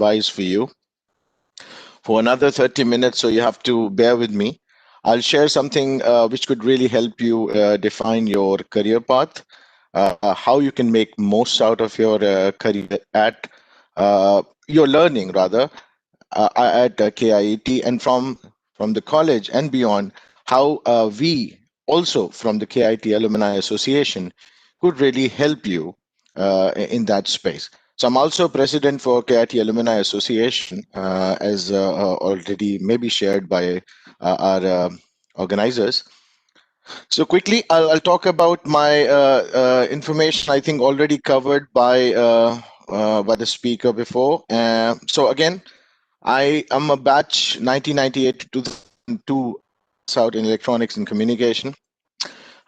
advice for you for another 30 minutes, so you have to bear with me. I'll share something which could really help you define your career path, how you can make most out of your career at your learning rather at KIET, and from the college and beyond, how we also from the KIT Alumni Association could really help you in that space. So I'm also president for KIT Alumni Association, as already maybe shared by our organizers. So quickly, I'll talk about my information. I think already covered by the speaker before. So again, I am a batch 1998 to 2002 out in electronics and communication,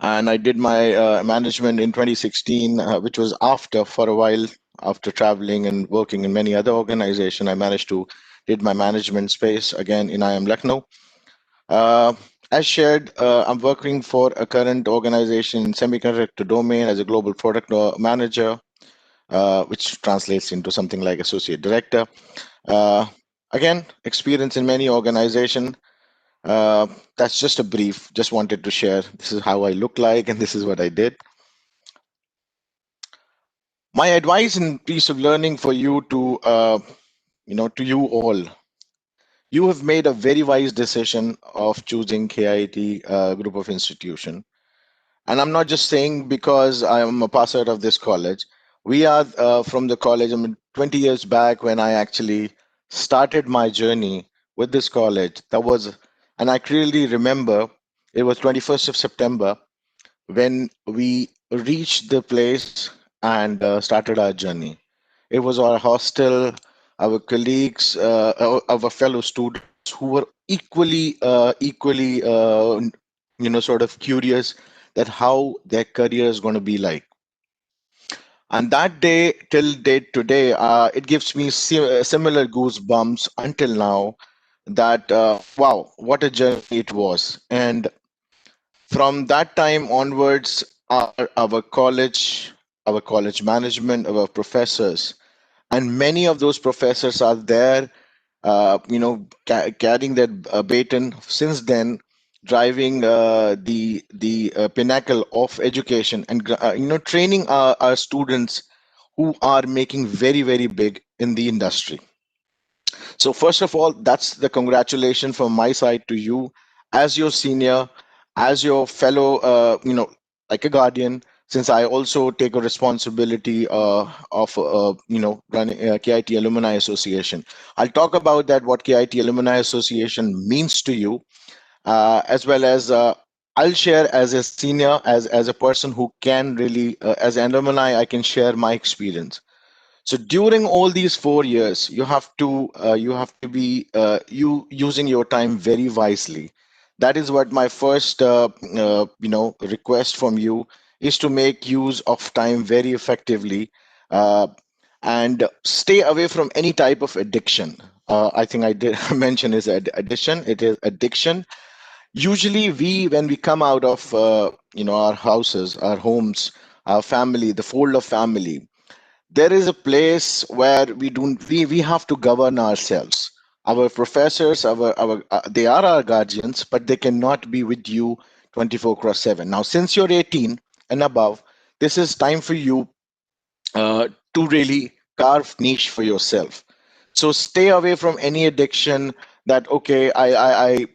and I did my management in 2016, which was after for a while after traveling and working in many other organizations. I managed to did my management space again in IIM Lucknow. Uh, as shared, I'm working for a current organization in semiconductor domain as a global product manager, which translates into something like associate director. Uh, Again, experience in many organizations. That's just a brief. Just wanted to share. This is how I look like, and this is what I did. My advice and piece of learning for you to you all. You have made a very wise decision of choosing KIT group of institution. And I'm not just saying because I am a passer out of this college. We are from the college. I mean, 20 years back when I actually started my journey with this college, and I clearly remember it was 21st of September when we reached the place and started our journey. It was our hostel, our colleagues, our fellow students who were equally, sort of curious that how their career is going to be like. And that day till date today, it gives me similar goosebumps until now. That wow, what a journey it was. And from that time onwards, our college management, our professors, and many of those professors are there, carrying that baton since then, driving the pinnacle of education, and training our students who are making very big in the industry. So first of all, that's the congratulation from my side to you as your senior, as your fellow, like a guardian, since I also take a responsibility of, running KIT Alumni Association. I'll talk about that, what KIT Alumni Association means to you, as well as I'll share as a senior, as a person who can really, as an alumni, I can share my experience. So during all these 4 years, you have to be you using your time very wisely. That is what my first request from you is, to make use of time very effectively, uh, and stay away from any type of addiction. I think I did mention is addiction. It is addiction. Usually, when we come out of our houses, our homes, our family, the fold of family, there is a place where we have to govern ourselves. Our professors, our they are our guardians, but they cannot be with you 24 cross 7. Now since you're 18 and above, this is time for you to really carve niche for yourself. So stay away from any addiction, that okay, I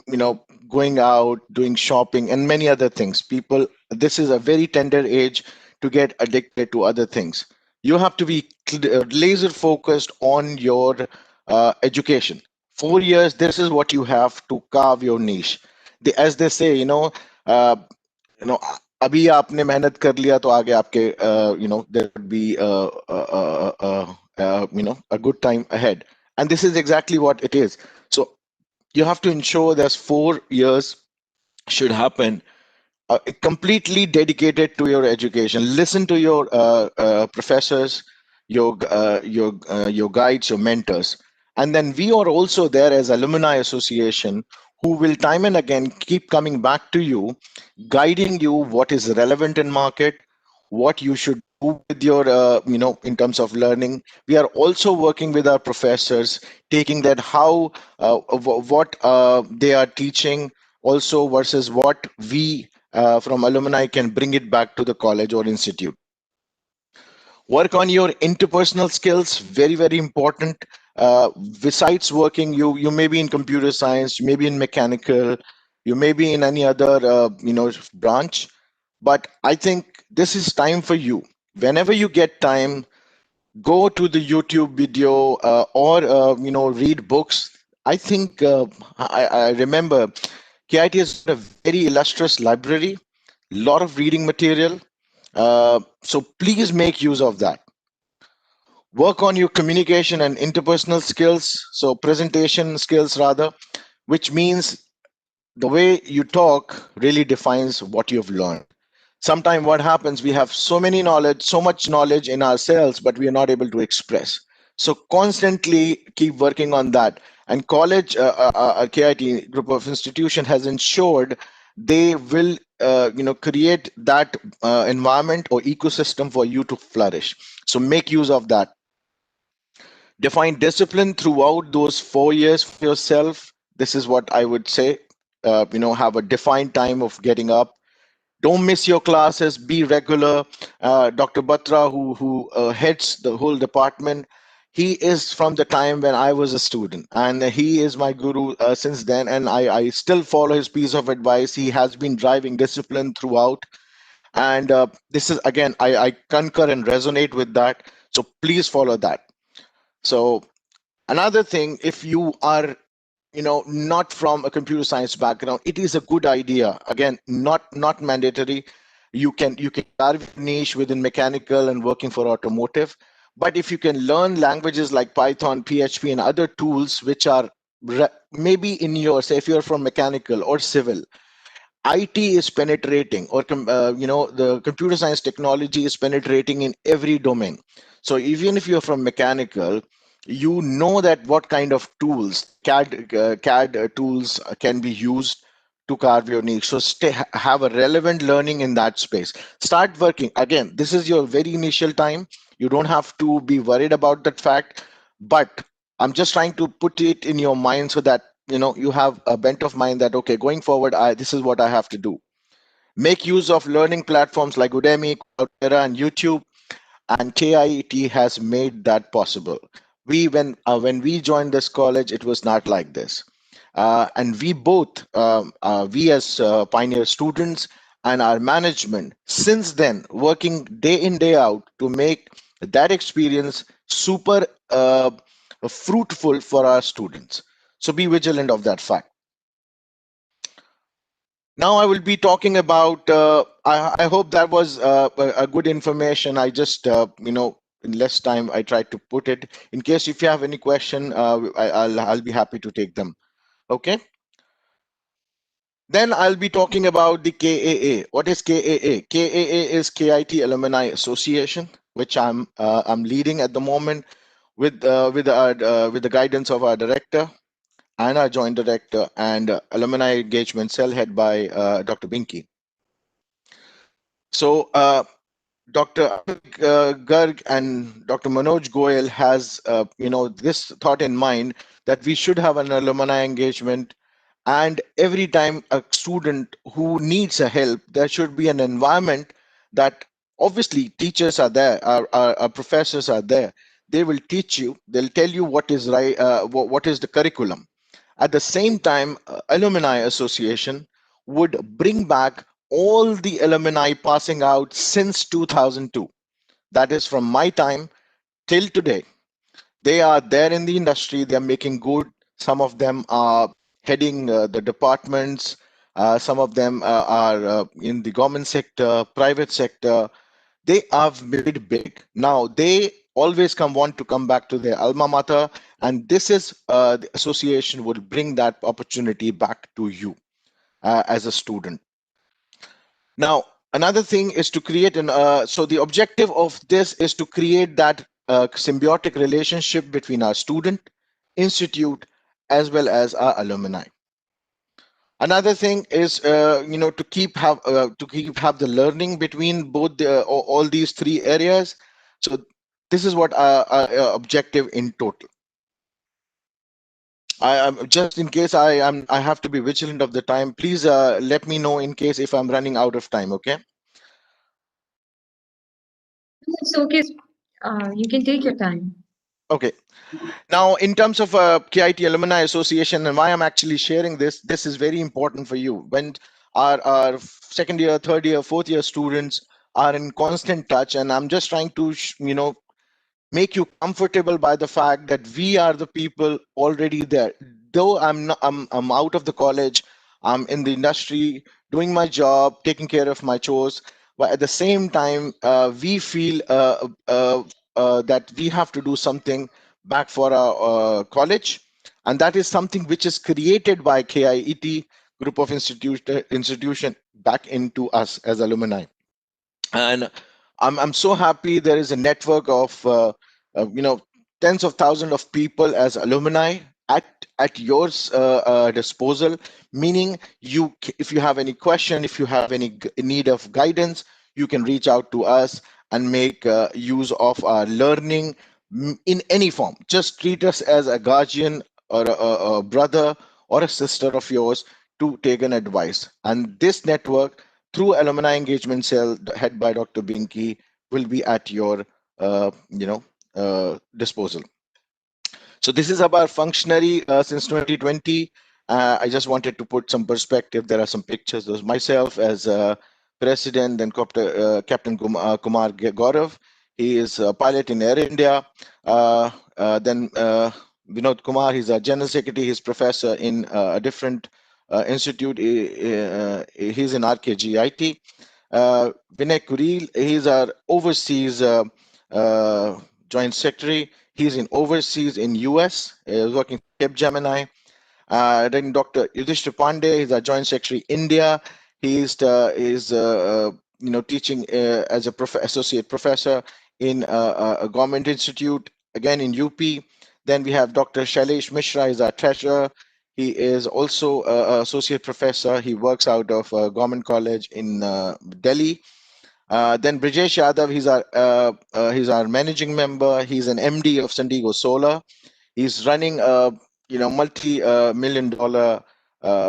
going out, doing shopping and many other things. People, this is a very tender age to get addicted to other things. You have to be laser focused on your education. 4 years, this is what you have to carve your niche. As they say, uh, you know अभी आपने मेहनत कर लिया तो आगे आपके there would be a good time ahead, and this is exactly what it is. So you have to ensure there's 4 years should happen completely dedicated to your education. Listen to your professors, your guides, your mentors, and then we are also there as alumni association, who will time and again keep coming back to you, guiding you what is relevant in market, what you should move with your in terms of learning. We are also working with our professors, taking that how what they are teaching also versus what we from alumni can bring it back to the college or institute. Work on your interpersonal skills, very very important. Besides working, you may be in computer science, you may be in mechanical, you may be in any other branch, but I think this is time for you. Whenever you get time, go to the YouTube video, or read books. I think I remember KIT has got a very illustrious library, lot of reading material. So please make use of that. Work on your communication and interpersonal skills, so presentation skills rather, which means the way you talk really defines what you've learned. Sometimes what happens, we have so much knowledge in ourselves, but we are not able to express. So constantly keep working on that. And college, KIT group of institution has ensured they will create that environment or ecosystem for you to flourish. So make use of that. Define discipline throughout those 4 years for yourself. This is what I would say. Have a defined time of getting up. Don't miss your classes. Be regular. Dr. Batra, who heads the whole department, he is from the time when I was a student, and he is my guru since then. And I still follow his piece of advice. He has been driving discipline throughout, and this is again, I concur and resonate with that. So please follow that. So another thing, if you are not from a computer science background, it is a good idea, again, not mandatory. You can carve your niche within mechanical and working for automotive, but if you can learn languages like Python, PHP, and other tools which are maybe in your, say if you're from mechanical or civil, IT is penetrating, or the computer science technology is penetrating in every domain. So even if you're from mechanical, you know that what kind of tools, CAD tools can be used to carve your niche. So have a relevant learning in that space. Start working. Again, this is your very initial time. You don't have to be worried about that fact, but I'm just trying to put it in your mind so that you have a bent of mind that okay, going forward, this is what I have to do. Make use of learning platforms like Udemy, Coursera, and YouTube, and KIT has made that possible. When we joined this college, it was not like this, and we both, we as pioneer students and our management, since then working day in day out to make that experience super fruitful for our students. So be vigilant of that fact. Now I will be talking about. I hope that was a good information. I just, in less time, I tried to put it. In case if you have any question, I'll be happy to take them. Okay. Then I'll be talking about the KAA. What is KAA? KAA is KIT Alumni Association, which I'm leading at the moment with the guidance of our director and our joint director and alumni engagement cell head by Dr. Binky. So Dr. Garg and Dr. Manoj Goyal has this thought in mind that we should have an alumni engagement, and every time a student who needs a help, there should be an environment that obviously teachers are there, our professors are there. They will teach you, they'll tell you what is right, what is the curriculum. At the same time, alumni association would bring back all the alumni passing out since 2002. That is from my time till today. They are there in the industry, they are making good. Some of them are heading the departments, some of them are in the government sector, private sector. They have made big. Now they always want to come back to their alma mater, and this is the association will bring that opportunity back to you as a student. Now, another thing is to create so the objective of this is to create that symbiotic relationship between our student, institute, as well as our alumni. Another thing is, to keep have the learning between both all these three areas. So this is what our objective in total. I am just in case I have to be vigilant of the time. Please let me know in case if I'm running out of time. Okay. It's okay. You can take your time. Okay. Now, in terms of KIT Alumni Association and why I'm actually sharing this, this is very important for you. When our second year, third year, fourth year students are in constant touch, and I'm just trying to, make you comfortable by the fact that we are the people already there. Though I'm not, I'm out of the college, I'm in the industry doing my job, taking care of my chores, but at the same time we feel that we have to do something back for our college, and that is something which is created by KIET group of institution back into us as alumni. And I'm so happy there is a network of tens of thousands of people as alumni at your disposal, meaning if you have any question, if you have any need of guidance, you can reach out to us and make use of our learning in any form. Just treat us as a guardian or a brother or a sister of yours to take an advice. And this network through alumni engagement cell head by Dr. Binky will be at your disposal. So this is about functionary since 2020. I just wanted to put some perspective. There are some pictures. There's myself as president, and Captain Kumar Gaurav. He is a pilot in Air India. Then Vinod Kumar, he's a general secretary. He's professor in a different institute. He's in RKGIT. Vinay Kuril, he's our overseas uh, joint secretary. He's in overseas in US, working for Capgemini. Then Dr. Yudhishthir Pandey, he's our joint secretary India. He's teaching as a associate professor in a government institute again in UP. Then we have Dr. Shailesh Mishra, is our treasurer. He is also a associate professor. He works out of government college in Delhi. Then Brijesh Yadav, he's our managing member. He's an MD of San Diego Solar. He's running a multi million dollar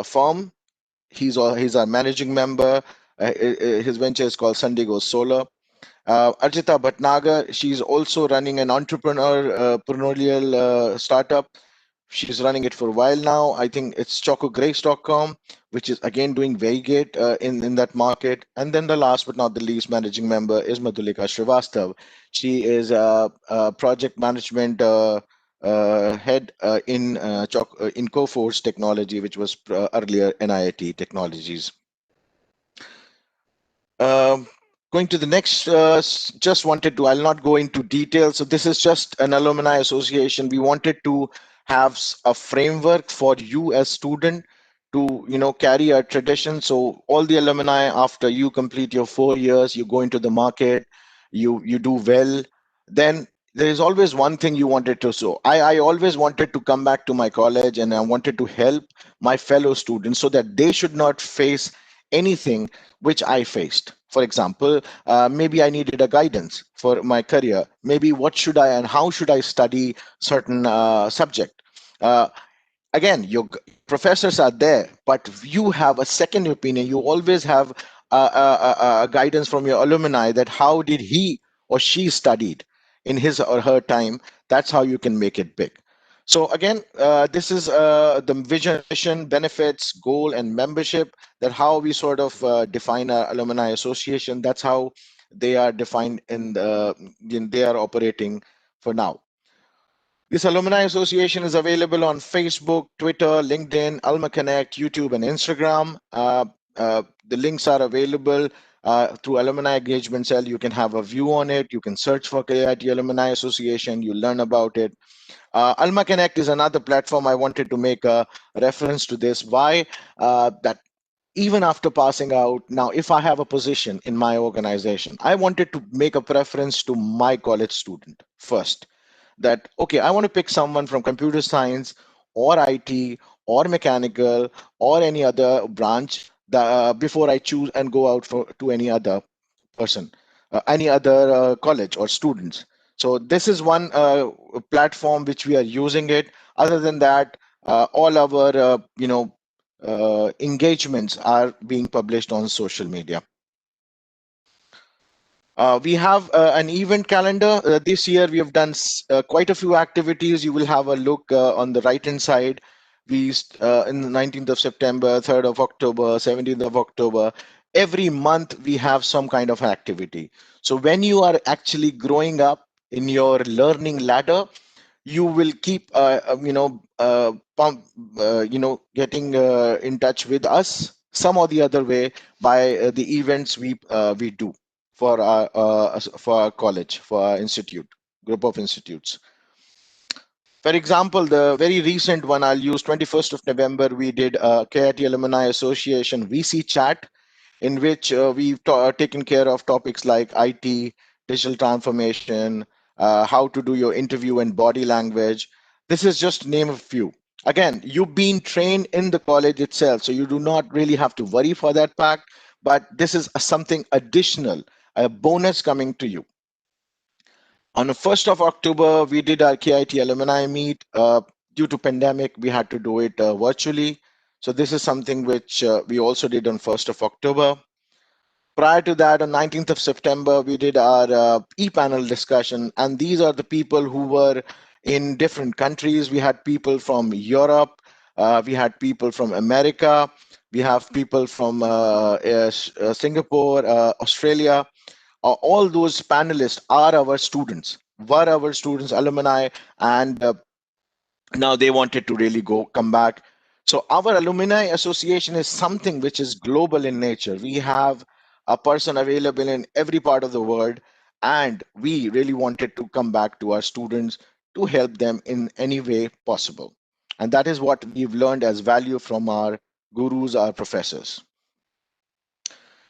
firm. He's our managing member. His venture is called San Diego Solar. Archita Bhatnagar, she's also running an entrepreneurial startup. She's running it for a while now. I think it's chocograce.com, which is again doing very good in that market. And then the last but not the least managing member is Madhulika Srivastav. She is a project management head in Coforce Technology, which was earlier NIIT Technologies. Um, Going to the next, just wanted to, I'll not go into detail. So this is just an alumni association. We wanted to have a framework for you as student to, carry a tradition. So all the alumni, after you complete your 4 years, you go into the market, you do well. Then there is always one thing you wanted to. So I always wanted to come back to my college and I wanted to help my fellow students so that they should not face anything which I faced. For example, maybe I needed a guidance for my career. Maybe what should I and how should I study certain subject. Uh, Again, your professors are there, but you have a second opinion. You always have a guidance from your alumni that how did he or she studied in his or her time. That's how you can make it big. So again, this is the vision, mission, benefits, goal, and membership. That how we sort of define our alumni association. That's how they are defined they are operating for now. This alumni association is available on Facebook, Twitter, LinkedIn, Alma Connect, YouTube, and Instagram. The links are available through Alumni Engagement Cell. You can have a view on it. You can search for KIT Alumni Association. You learn about it. Alma Connect is another platform. I wanted to make a reference to this. Why? That even after passing out, now if I have a position in my organization, I wanted to make a preference to my college student first, that okay, I want to pick someone from computer science or IT or mechanical or any other branch before I choose and go out to any other person, any other college or students. So this is one platform which we are using it. Other than that, all our engagements are being published on social media. We have an event calendar. This year, we have done quite a few activities. You will have a look on the right hand side. In the 19th of September, 3rd of October, 17th of October, every month we have some kind of activity. So when you are actually growing up in your learning ladder, you will keep getting in touch with us some or the other way by the events we do for our college, for our institute, group of institutes. For example, the very recent one I'll use, 21st of November, we did a KIT Alumni Association VC chat in which we've taken care of topics like IT, digital transformation, how to do your interview and body language. This is just to name a few. Again, you've been trained in the college itself, so you do not really have to worry for that fact. But this is something additional, a bonus coming to you. On the 1st of October, we did our KIT alumni meet. Due to pandemic, we had to do it virtually. So this is something which we also did on 1st of October. Prior to that, on 19th of September, we did our e-panel discussion, and these are the people who were in different countries. We had people from Europe, we had people from America, we have people from Singapore, Australia. All those panelists are our students, were our students, alumni, and now they wanted to really go come back. So our alumni association is something which is global in nature. We have a person available in every part of the world, and we really wanted to come back to our students to help them in any way possible. And that is what we've learned as value from our gurus, our professors.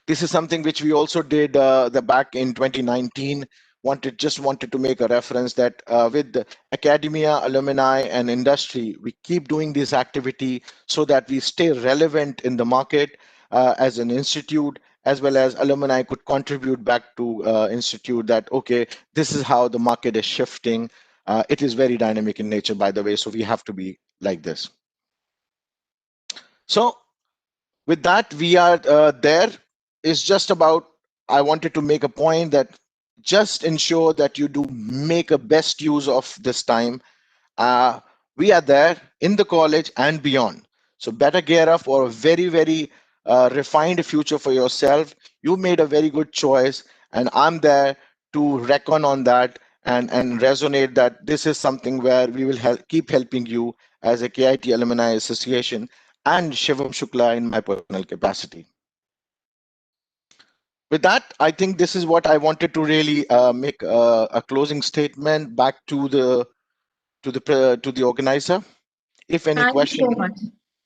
This is something which we also did the back in 2019. Wanted to make a reference that with the academia, alumni, and industry, we keep doing this activity so that we stay relevant in the market as an institute, as well as alumni could contribute back to institute that okay, this is how the market is shifting. It is very dynamic in nature, by the way, so we have to be like this. So with that, we are there. Is just about, I wanted to make a point that just ensure that you do make a best use of this time. uh, we are there in the college and beyond, so better gear up for a very very refined future for yourself. You made a very good choice, and I'm there to reckon on that and resonate that this is something where we will keep helping you as a KIT Alumni Association and Shivam Shukla in my personal capacity. With that, I think this is what I wanted to really make a closing statement back to the organizer. If any Thank you so question, much.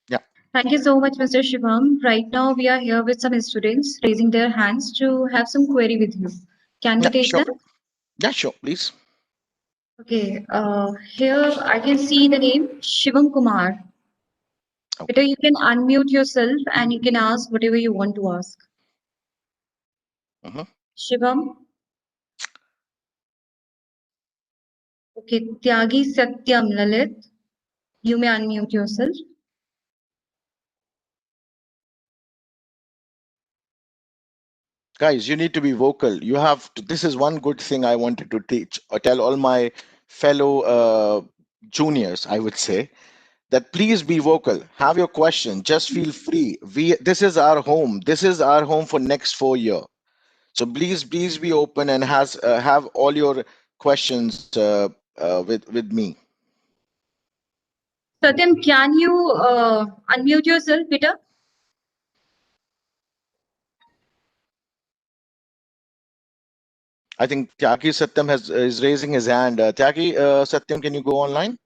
yeah, Thank you so much, Mr. Shivam. Right now, we are here with some students raising their hands to have some query with you. Can we yeah, take sure, that? yeah, sure, please. Okay, here I can see the name Shivam Kumar. Peter, Okay. you can unmute yourself and you can ask whatever you want to ask. Mhm. Shivam, okay, Tyagi Satyam Lalit, you may unmute yourself. Guys, you need to be vocal. You have to, this is one good thing I wanted to teach or tell all my fellow juniors, I would say, that please be vocal. Have your question. Just feel free. This is our home. This is our home for next 4 years. So please be open and have all your questions with me. Satyam, can you unmute yourself, Peter? I think Tyagi Satyam is raising his hand. Tyagi Satyam, can you go online?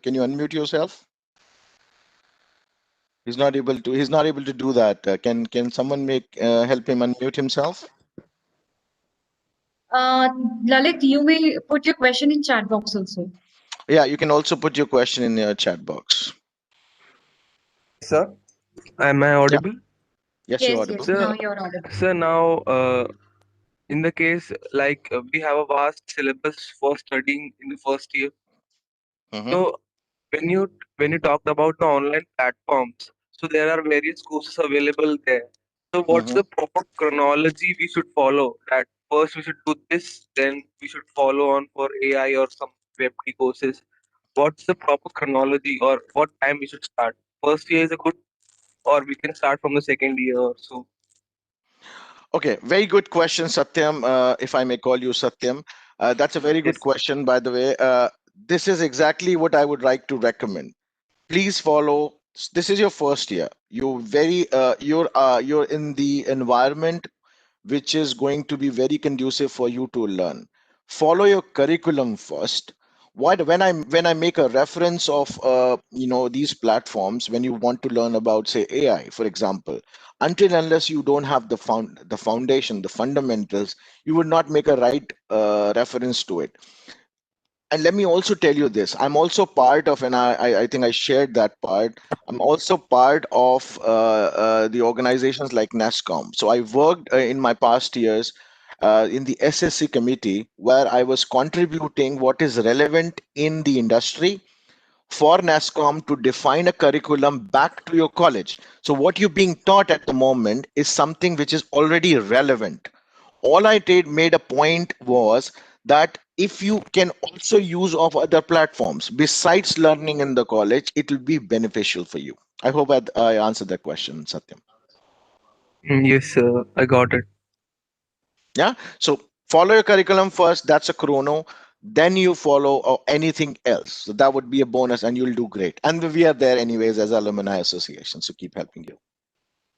Can you unmute yourself? He's not able to do that. Can someone make help him unmute himself? Uh, Lalit, you may put your question in chat box also. Yeah, you can also put your question in your chat box. Yes, sir. Am I Yeah. audible? Yes, you're Yes, yes, audible. now Sir, you're audible. sir, now in the case like we have a vast syllabus for studying in the first year. Mm-hmm. So when you talked about the online platforms, so there are various courses available there. So what's Mm-hmm. the proper chronology we should follow? That first we should do this, then we should follow on for AI or some web courses. What's the proper chronology or what time we should start? First year is a good, or we can start from the second year or so. Okay, very good question, Satyam. If I may call you Satyam, that's a very good Yes. question, by the way. This is exactly what I would like to recommend. Please follow. This is your first year. You're in the environment which is going to be very conducive for you to learn. Follow your curriculum first. What when I make a reference of these platforms, when you want to learn about say AI, for example, until unless you don't have the foundation, the fundamentals, you would not make a right reference to it. And let me also tell you this, I'm also part of, and I think I shared that part, I'm also part of the organizations like NASCOM. So I worked in my past years in the SSC committee, where I was contributing what is relevant in the industry for NASCOM to define a curriculum back to your college. So what you're being taught at the moment is something which is already relevant. All I did made a point was that if you can also use of other platforms besides learning in the college, it will be beneficial for you. I hope I answered that question, Satyam. Yes, sir. I got it. Yeah. So follow your curriculum first. That's a chrono. Then you follow anything else. So that would be a bonus, and you'll do great. And we are there anyways as alumni association. So keep helping you.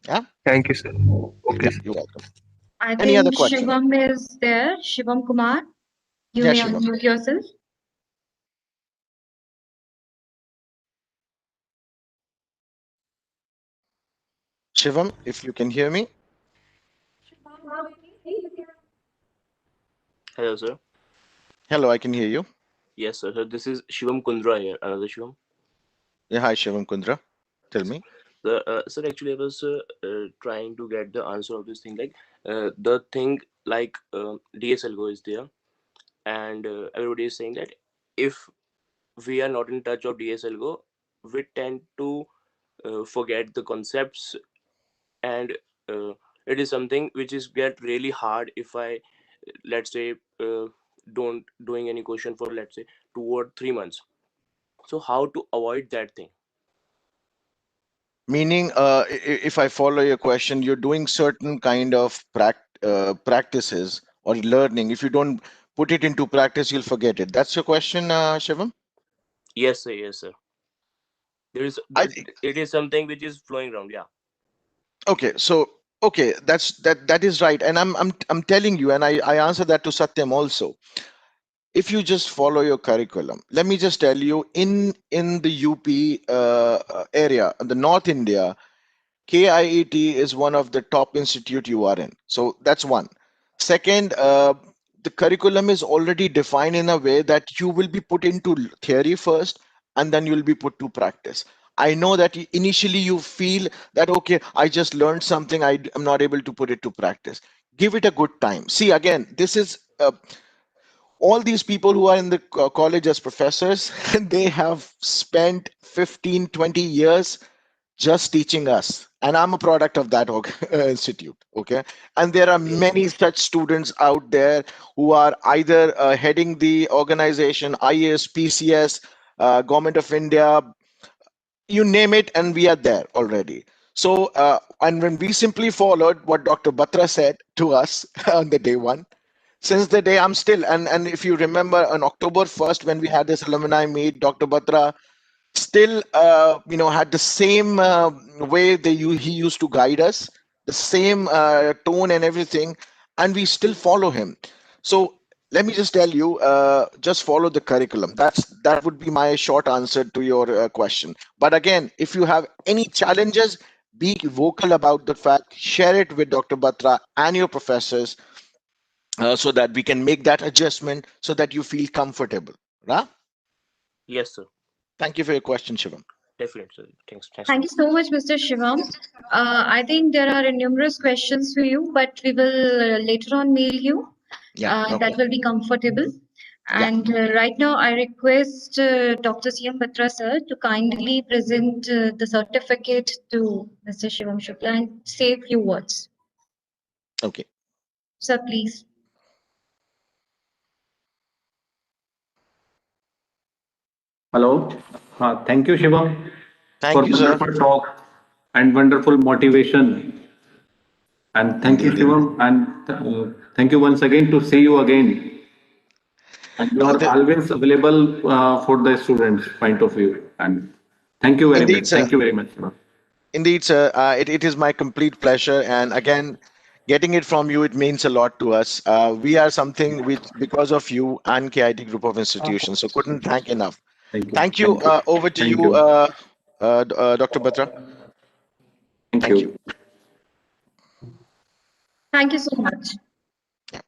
Yeah. Thank you, sir. Okay, Yeah. sir. You're welcome. I Any other think question? Shivam is there. Shivam Kumar, you Yeah, may Shivam. unmute yourself. Shivam, if you can hear me. Hello, sir. Hello, I can hear you. Yes, sir. So this is Shivam Kundra here, another Shivam. Yeah. Hi, Shivam Kundra. Tell me. Sir, actually, I was trying to get the answer of this thing. Like, the thing like DSL Go is there, and everybody is saying that if we are not in touch of DSL Go, we tend to forget the concepts, and uh, it is something which is get really hard if I, let's say, don't doing any question for, let's say, 2 or 3 months. So how to avoid that thing? Meaning, if I follow your question, you're doing certain kind of practices or learning. If you don't put it into practice, you'll forget it. That's your question, Shivam? Yes, sir. Yes, sir. There is. I think. It is something which is flowing around. Yeah. Okay, so okay, that is right, and I'm telling you, and I answer that to Satyam also. If you just follow your curriculum, let me just tell you, in the UP area, the North India, KIET is one of the top institute you are in. So that's one. Second, the curriculum is already defined in a way that you will be put into theory first, and then you'll be put to practice. I know that initially you feel that, okay, I just learned something, am not able to put it to practice. Give it a good time. See, again, this is all these people who are in the college as professors, they have spent 15, 20 years just teaching us, and I'm a product of that institute. Okay, and there are Yes, sir. many such students out there who are either heading the organization, IAS, PCS, government of India, you name it, and we are there already. So and when we simply followed what Dr. Batra said to us on the day one, since the day I'm still, and if you remember on October 1st when we had this alumni meet, Dr. Batra still had the same way he used to guide us, the same tone and everything, and we still follow him. So let me just tell you, just follow the curriculum. That would be my short answer to your question. But again, if you have any challenges, be vocal about the fact, share it with Dr. Batra and your professors, so that we can make that adjustment so that you feel comfortable, right? Yes, sir. Thank you for your question, Shivam. Definitely, sir. Thanks. Thank you so much, Mr. Shivam. I think there are numerous questions for you, but we will later on mail you. Yeah, That okay. will be comfortable. Yeah. And right now, I request Dr. C.M. Batra sir to kindly present the certificate to Mr. Shivam Shukla and say a few words. Okay. Sir, please. Hello. Thank you, Shivam, for Thank you, sir. wonderful talk and wonderful motivation. And thank you, Indeed, indeed. Shivam. And thank you once again to see you again. And you No, are always available for the students' point of view. And thank you very indeed, much. sir. Thank you very much, Shivam. Indeed, sir. It is my complete pleasure. And again, getting it from you, it means a lot to us. We are something which, because of you and KIT Group of Institutions, so couldn't thank enough. Thank you. Thank you. Thank you. Over to Thank you, you. Dr. Batra. Thank Thank you. you. Thank you so much.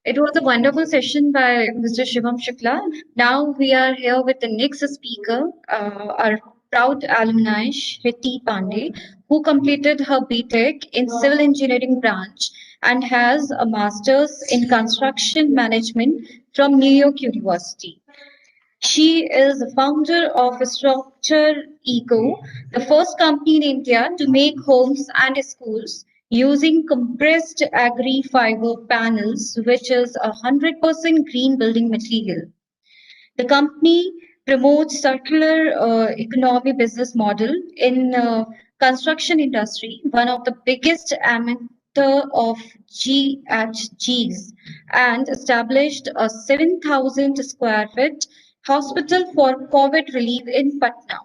It was a wonderful session by Mr. Shivam Shukla. Now we are here with the next speaker, our proud alumni, Shriti Pandey, who completed her BTech in Civil Engineering branch and has a master's in Construction Management from New York University. She is the founder of Structure Eco, the first company in India to make homes and schools using compressed agri fiber panels, which is 100% green building material. The company promotes circular economy business model in construction industry, one of the biggest emitter of GHGs, and established a 7,000 square feet hospital for COVID relief in Patna.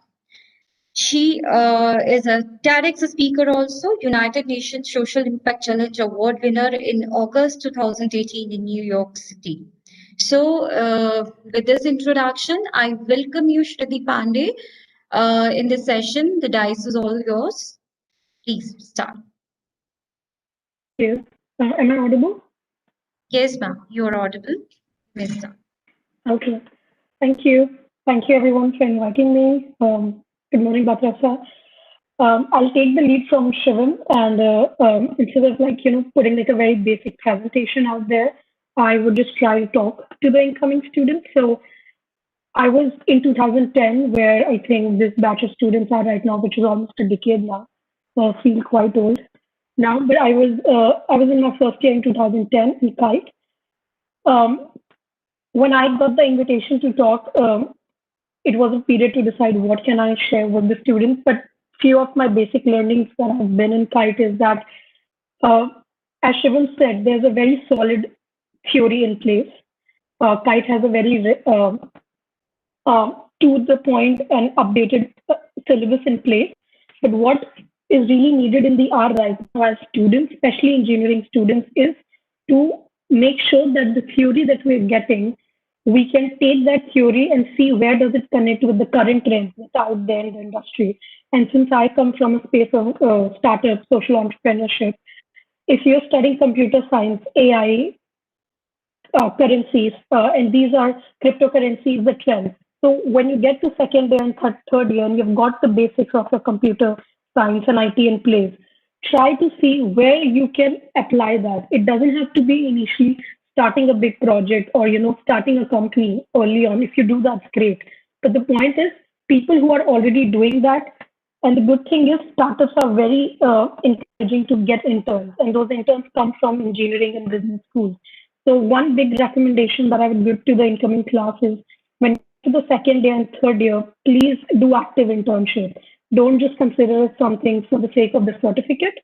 She is a TEDx speaker also, United Nations Social Impact Challenge Award winner in August 2018 in New York City. So, with this introduction, I welcome you, Shruti Pandey, in this session. The dice is all yours. Please start. Yes. Am I audible? Yes, ma'am, you are audible. You may start. Okay. Thank you. Thank you everyone for inviting me. Good morning, Batrasa. I'll take the lead from Shivam and instead of putting like a very basic presentation out there, I would just try to talk to the incoming students. So I was in 2010 where I think this batch of students are right now, which is almost a decade now. So I feel quite old now, but I was in my first year in 2010 in Kite. Um, when I got the invitation to talk, it was a period to decide what can I share with the students. But few of my basic learnings that have been in Kite is that, uh, as Shivam said, there's a very solid theory in place. Kite has a very to the point and updated syllabus in place. But what is really needed in the R right now as students, especially engineering students, is to make sure that the theory that we're getting, we can take that theory and see where does it connect with the current trends that's out there in the industry. And since I come from a space of startup, social entrepreneurship, if you're studying computer science, AI, currencies, and these are cryptocurrencies, the trend. So when you get to second year and third year, and you've got the basics of your computer science and IT in place, try to see where you can apply that. It doesn't have to be initially starting a big project or starting a company early on. If you do, that's great. But the point is, people who are already doing that, and the good thing is, startups are very encouraging to get interns, and those interns come from engineering and business schools. So one big recommendation that I would give to the incoming class is when you get to the second year and third year, please do active internship. Don't just consider it something for the sake of the certificate.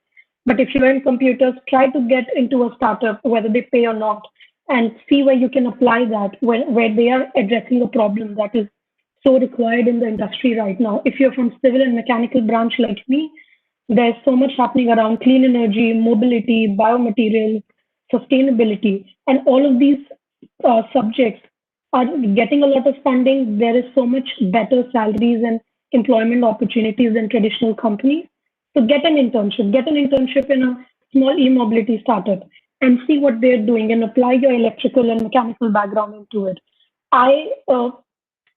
But if you're in computers, try to get into a startup, whether they pay or not, and see where you can apply that, where they are addressing a problem that is so required in the industry right now. If you're from civil and mechanical branch like me, there's so much happening around clean energy, mobility, biomaterials, sustainability, and all of these subjects are getting a lot of funding. There is so much better salaries and employment opportunities than traditional companies. So get an internship in a small e-mobility startup and see what they're doing and apply your electrical and mechanical background into it. I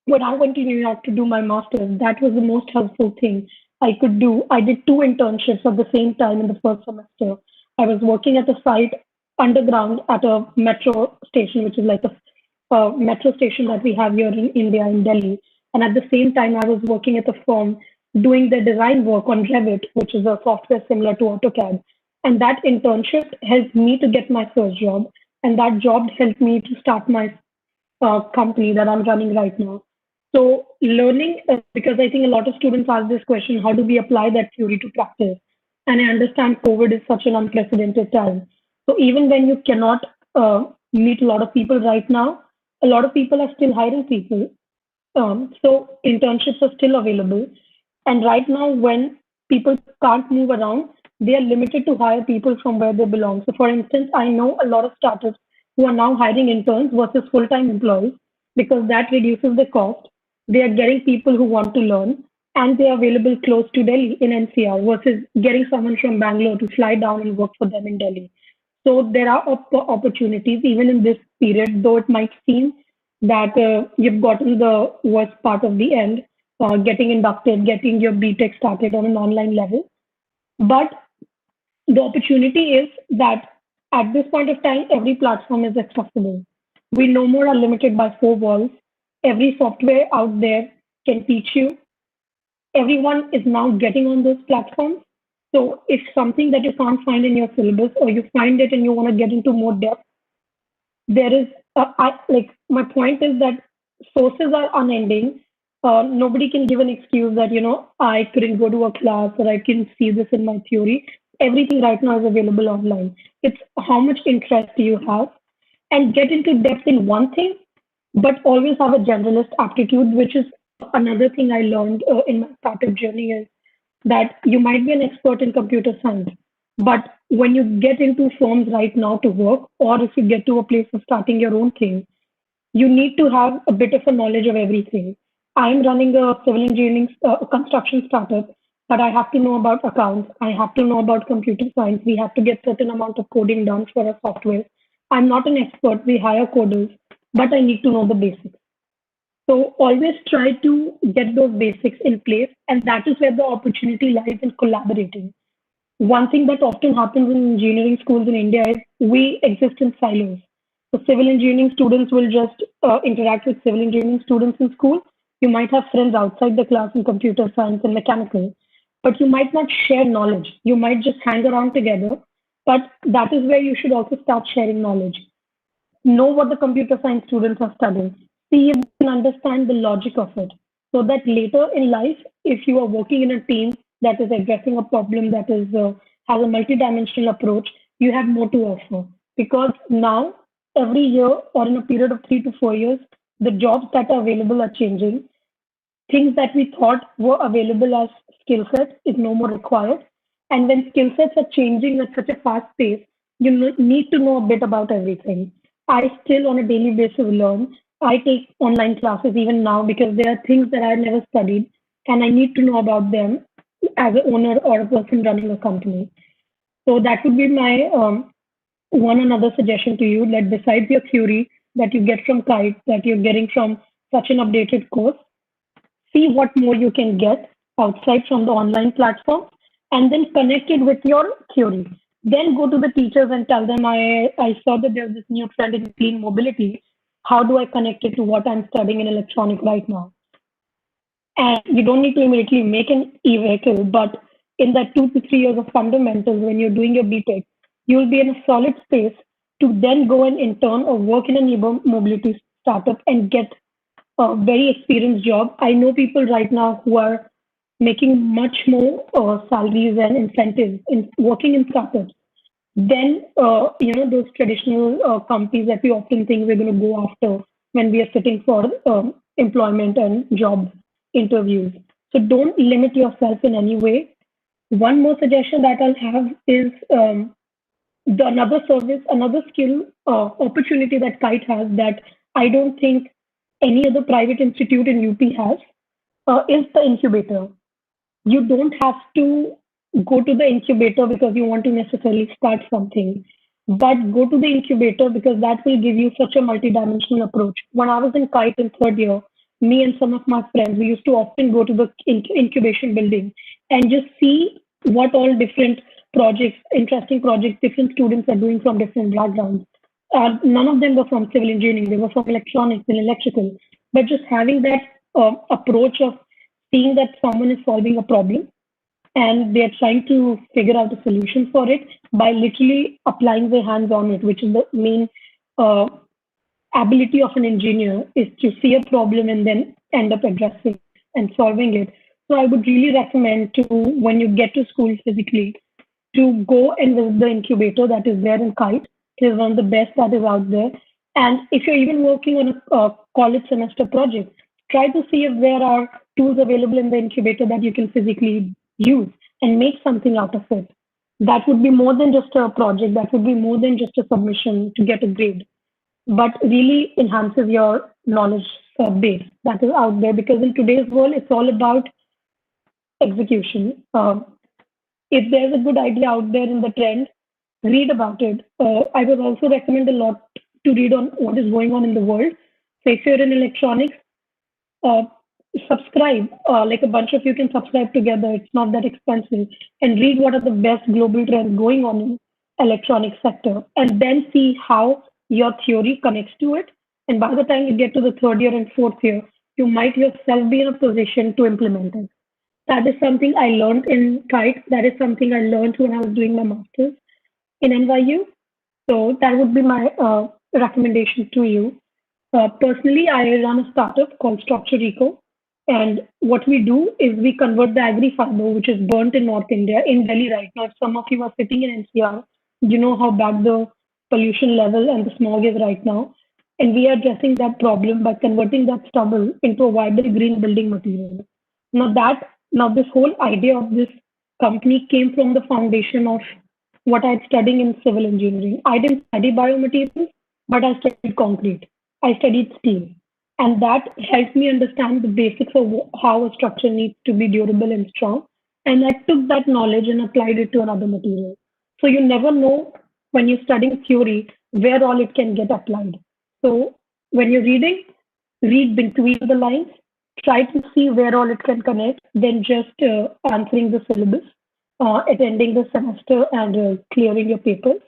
when I went to New York to do my master's, that was the most helpful thing I could do. I did 2 internships at the same time in the first semester. I was working at a site underground at a metro station, which is like a metro station that we have here in India, in Delhi. And at the same time, I was working at a firm doing the design work on Revit, which is a software similar to AutoCAD. And that internship helped me to get my first job. And that job helped me to start my company that I'm running right now. So learning, because I think a lot of students ask this question, how do we apply that theory to practice? And I understand COVID is such an unprecedented time. So even when you cannot meet a lot of people right now, a lot of people are still hiring people. So internships are still available. And right now, when people can't move around, they are limited to hire people from where they belong. So, for instance, I know a lot of startups who are now hiring interns versus full-time employees because that reduces the cost. They are getting people who want to learn and they are available close to Delhi in NCR versus getting someone from Bangalore to fly down and work for them in Delhi. So there are opportunities even in this period, though it might seem that you've gotten the worst part of the end, getting inducted, getting your BTech started on an online level. But the opportunity is that at this point of time, every platform is accessible. We no more are limited by 4 walls. Every software out there can teach you. Everyone is now getting on those platforms. So if something that you can't find in your syllabus or you find it and you want to get into more depth, there is like my point is that sources are unending. Nobody can give an excuse that I couldn't go to a class or I can see this in my theory. Everything right now is available online. It's how much interest do you have, and get into depth in one thing, but always have a generalist aptitude, which is another thing I learned in my startup journey is that you might be an expert in computer science, but when you get into firms right now to work, or if you get to a place of starting your own thing, you need to have a bit of a knowledge of everything. I am running a civil engineering construction startup, but I have to know about accounts. I have to know about computer science. We have to get certain amount of coding done for our software. I'm not an expert. We hire coders, but I need to know the basics. So always try to get those basics in place, and that is where the opportunity lies in collaborating. One thing that often happens in engineering schools in India is we exist in silos. So civil engineering students will just interact with civil engineering students in school. You might have friends outside the class in computer science and mechanical, but you might not share knowledge. You might just hang around together, but that is where you should also start sharing knowledge. Know what the computer science students are studying. See if you can understand the logic of it. So that later in life, if you are working in a team that is addressing a problem that is has a multidimensional approach, you have more to offer. Because now, every year or in a period of 3 to 4 years, the jobs that are available are changing. Things that we thought were available as skill sets is no more required. And when skill sets are changing at such a fast pace, you need to know a bit about everything. I still, on a daily basis, learn. I take online classes even now because there are things that I never studied and I need to know about them as an owner or a person running a company. So that would be my one another suggestion to you. That besides your theory that you get from Kite, that you're getting from such an updated course, see what more you can get outside from the online platform, and then connect it with your theory. Then go to the teachers and tell them, I saw that there's this new trend in clean mobility. How do I connect it to what I'm studying in electronic right now? And you don't need to immediately make an e-vehicle, but in that 2 to 3 years of fundamentals, when you're doing your BTech, you'll be in a solid space to then go and intern or work in an e-mobility startup and get a very experienced job. I know people right now who are making much more salaries and incentives in working in startups than those traditional companies that we often think we're going to go after when we are sitting for employment and job interviews. So don't limit yourself in any way. One more suggestion that I'll have is another service, another skill opportunity that Kite has that I don't think any other private institute in UP has is the incubator. You don't have to go to the incubator because you want to necessarily start something, but go to the incubator because that will give you such a multidimensional approach. When I was in Kite in third year, me and some of my friends, we used to often go to the incubation building and just see what all different projects, interesting projects, different students are doing from different backgrounds. None of them were from civil engineering, they were from electronics and electrical. But just having that approach of seeing that someone is solving a problem and they're trying to figure out a solution for it by literally applying their hands on it, which is the main uh, ability of an engineer is to see a problem and then end up addressing and solving it. So I would really recommend to, when you get to school physically, to go and visit the incubator that is there in Kite. It is one of the best that is out there. And if you're even working on a college semester project, try to see if there are tools available in the incubator that you can physically use and make something out of it. That would be more than just a project, that would be more than just a submission to get a grade, but really enhances your knowledge base that is out there, because in today's world, it's all about execution. If there's a good idea out there in the trend, read about it. I would also recommend a lot to read on what is going on in the world. So if you're in electronics, uh, subscribe. Like a bunch of you can subscribe together. It's not that expensive. And read what are the best global trends going on in electronic sector, and then see how your theory connects to it. And by the time you get to the third year and fourth year, you might yourself be in a position to implement it. That is something I learned in Kite. That is something I learned when I was doing my master's in NYU. So that would be my recommendation to you. Personally, I run a startup called Structure Eco. And what we do is we convert the agri fiber, which is burnt in North India, in Delhi right now. If some of you are sitting in NCR, you know how bad the pollution level and the smog is right now. And we are addressing that problem by converting that stubble into a viable green building material. Now this whole idea of this company came from the foundation of what I had studying in civil engineering. I didn't study biomaterials, but I studied concrete. I studied steel. And that helped me understand the basics of how a structure needs to be durable and strong. And I took that knowledge and applied it to another material. So you never know when you're studying theory where all it can get applied. So when you're reading, read between the lines, try to see where all it can connect, then just answering the syllabus, attending the semester, and clearing your papers.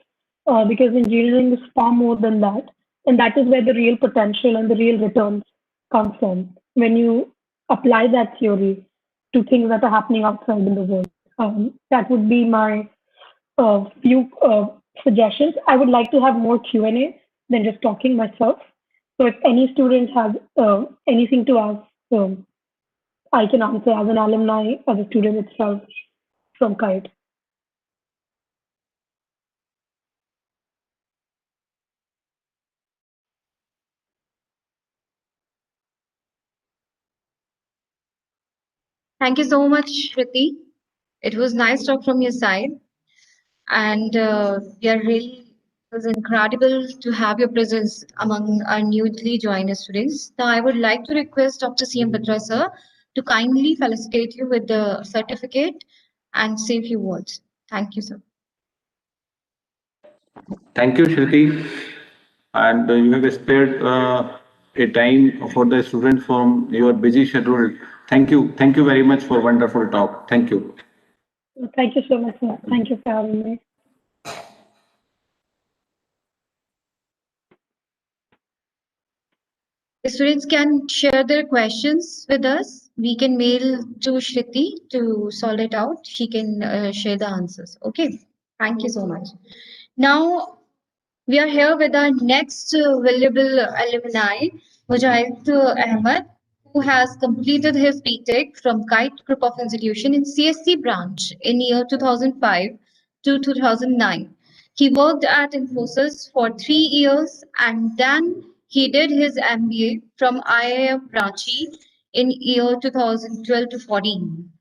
Because engineering is far more than that. And that is where the real potential and the real returns come from when you apply that theory to things that are happening outside in the world. That would be my few suggestions. I would like to have more Q&A than just talking myself. So if any student has anything to ask, I can answer as an alumni, as a student itself from Kite. Thank you so much, Shriti. It was nice talk from your side, and we are really it was incredible to have your presence among our newly joined students. Now, I would like to request Dr. CM Batra sir to kindly felicitate you with the certificate and say a few words. Thank you, sir. Thank you, Shruti. And you have spared a time for the students from your busy schedule. Thank you. Thank you very much for wonderful talk. Thank you. Thank you so much, sir. Thank you for having me. The students can share their questions with us. We can mail to Shriti to solve it out. She can share the answers. Okay. Thank you so much. Now, we are here with our next valuable alumni, Mujahid Ahmed, who has completed his BTech from Kite Group of Institution in CSC branch in year 2005 to 2009. He worked at Infosys for 3 years and then he did his MBA from IIM Ranchi in year 2012 to 14.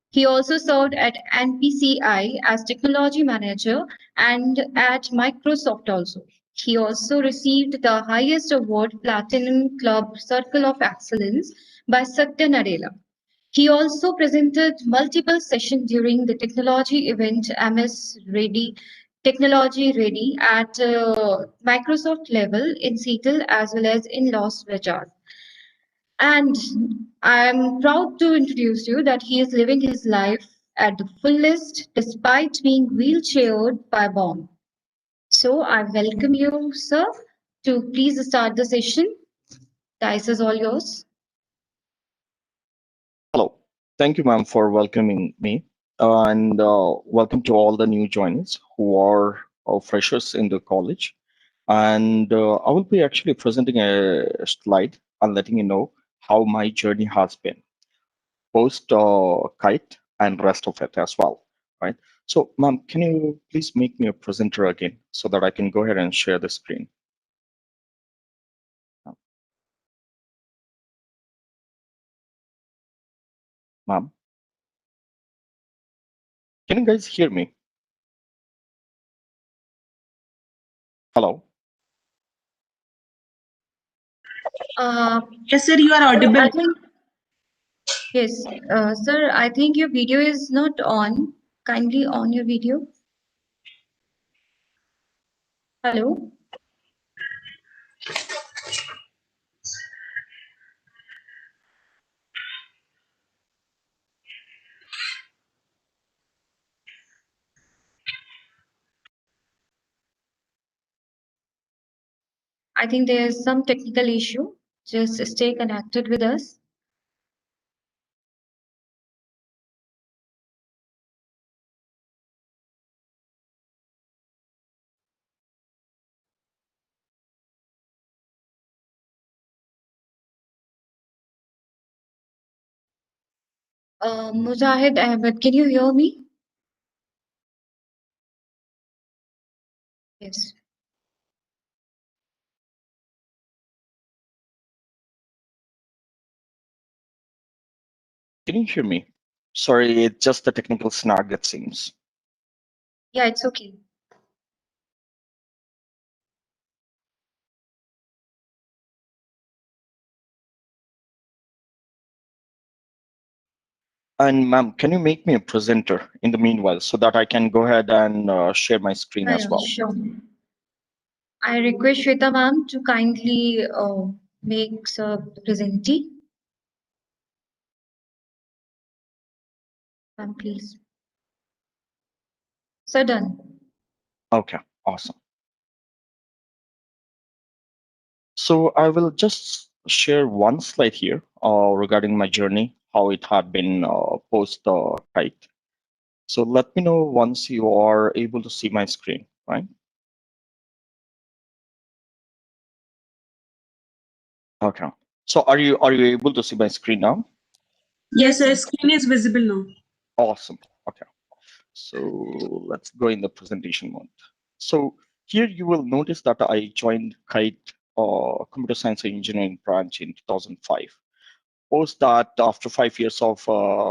He also served at NPCI as technology manager and at Microsoft also. He also received the highest award, Platinum Club Circle of Excellence by Satya Nadella. He also presented multiple sessions during the technology event MS Ready, Technology Ready at Microsoft level in Seattle as well as in Las Vegas. And I'm proud to introduce you that he is living his life at the fullest despite being wheelchaired by a bomb. So I welcome you, sir, to please start the session. The ice is all yours. Hello. Thank you, ma'am, for welcoming me. And welcome to all the new joiners who are freshers in the college. And I will be actually presenting a slide and letting you know how my journey has been post kite and rest of it as well. Right. So, ma'am, can you please make me a presenter again so that I can go ahead and share the screen? Ma'am, can you guys hear me? Hello. Yes, sir, you are I audible. think, yes, sir, I think your video is not on. Kindly on your video. Hello. I think there's some technical issue. Just stay connected with us. Mujahid Ahmed, can you hear me? Yes. Can you hear me? Sorry, it's just the technical snag, it seems. Yeah, it's okay. And ma'am, can you make me a presenter in the meanwhile so that I can go ahead and share my screen as Yeah, well? sure. I request Shweta ma'am to kindly make a presentee. Ma'am, please. So done. Okay, awesome. So I will just share one slide here regarding my journey, how it had been post kite. So let me know once you are able to see my screen, right? Okay. So are you able to see my screen now? Yes, sir, sir. screen is visible now. Awesome. Okay. So let's go in the presentation mode. So here you will notice that I joined Kite Computer Science and Engineering branch in 2005. Post that, after 5 years of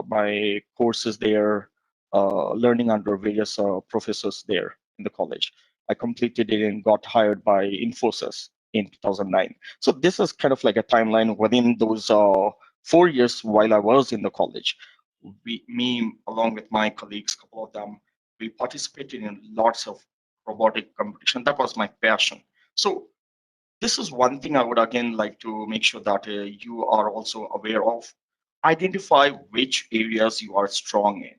my courses there, learning under various professors there in the college, I completed it and got hired by Infosys in 2009. So this is kind of like a timeline within those 4 years while I was in the college. Me, along with my colleagues, couple of them, we participated in lots of robotic competition. That was my passion. So this is one thing I would again like to make sure that you are also aware of. Identify which areas you are strong in.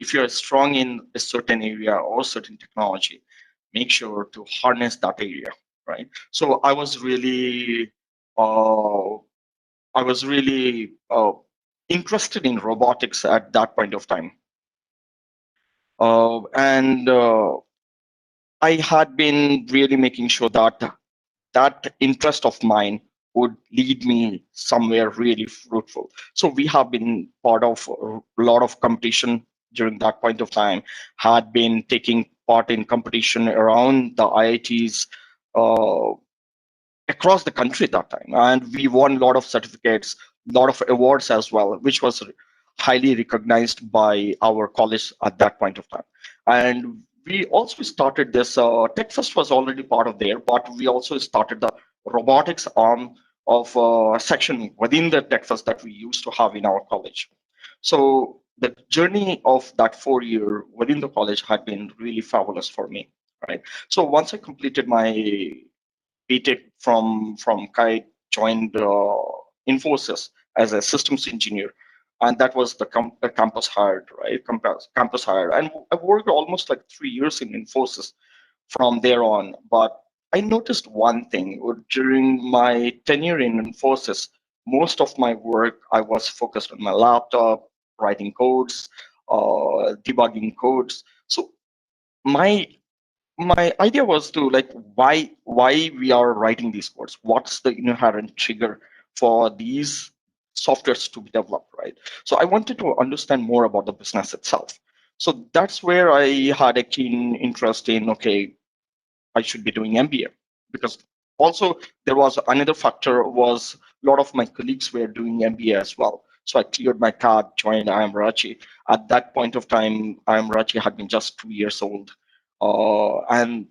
If you're strong in a certain area or certain technology, make sure to harness that area, right? So I was really interested in robotics at that point of time, and I had been really making sure that that interest of mine would lead me somewhere really fruitful. So we have been part of a lot of competition during that point of time, had been taking part in competition around the IITs uh, across the country at that time. And we won a lot of certificates, a lot of awards as well, which was highly recognized by our college at that point of time. And we also started this, TechFest was already part of there, but we also started the robotics arm of section within the TechFest that we used to have in our college. So the journey of that 4 year within the college had been really fabulous for me, right? So once I completed my BTech from Kite, joined Infosys as a systems engineer, and that was the campus hired, right? Campus hired, and I worked almost like 3 years in Infosys from there on. But I noticed one thing during my tenure in Infosys. Most of my work, I was focused on my laptop, writing codes, debugging codes. So my my idea was to like why we are writing these codes, what's the inherent trigger for these softwares to be developed, right? So I wanted to understand more about the business itself. So that's where I had a keen interest in, okay, I should be doing MBA, because also there was another factor was a lot of my colleagues were doing MBA as well. So I cleared my card, joined IIM Ranchi. At that point of time, IIM Ranchi had been just 2 years old, and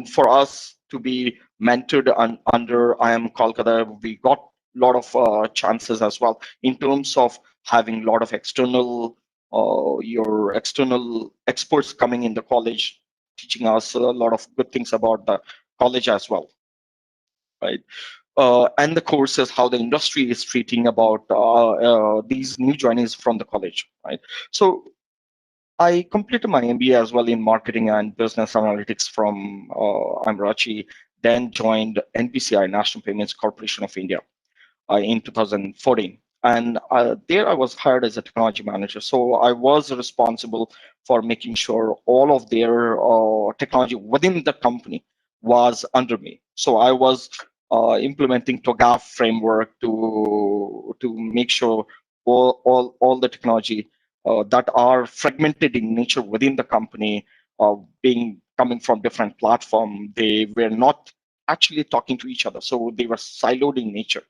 for us to be mentored under IIM Kolkata, we got a lot of chances as well in terms of having a lot of your external experts coming in the college, teaching us a lot of good things about the college as well, right? And the courses, how the industry is treating about these new joinees from the college, right? So I completed my MBA as well in marketing and business analytics from Amrachi, then joined NPCI, National Payments Corporation of India, in 2014. And there I was hired as a technology manager. So I was responsible for making sure all of their technology within the company was under me. So I was implementing TOGAF framework to make sure all the technology that are fragmented in nature within the company, being coming from different platform, they were not actually talking to each other. So they were siloed in nature.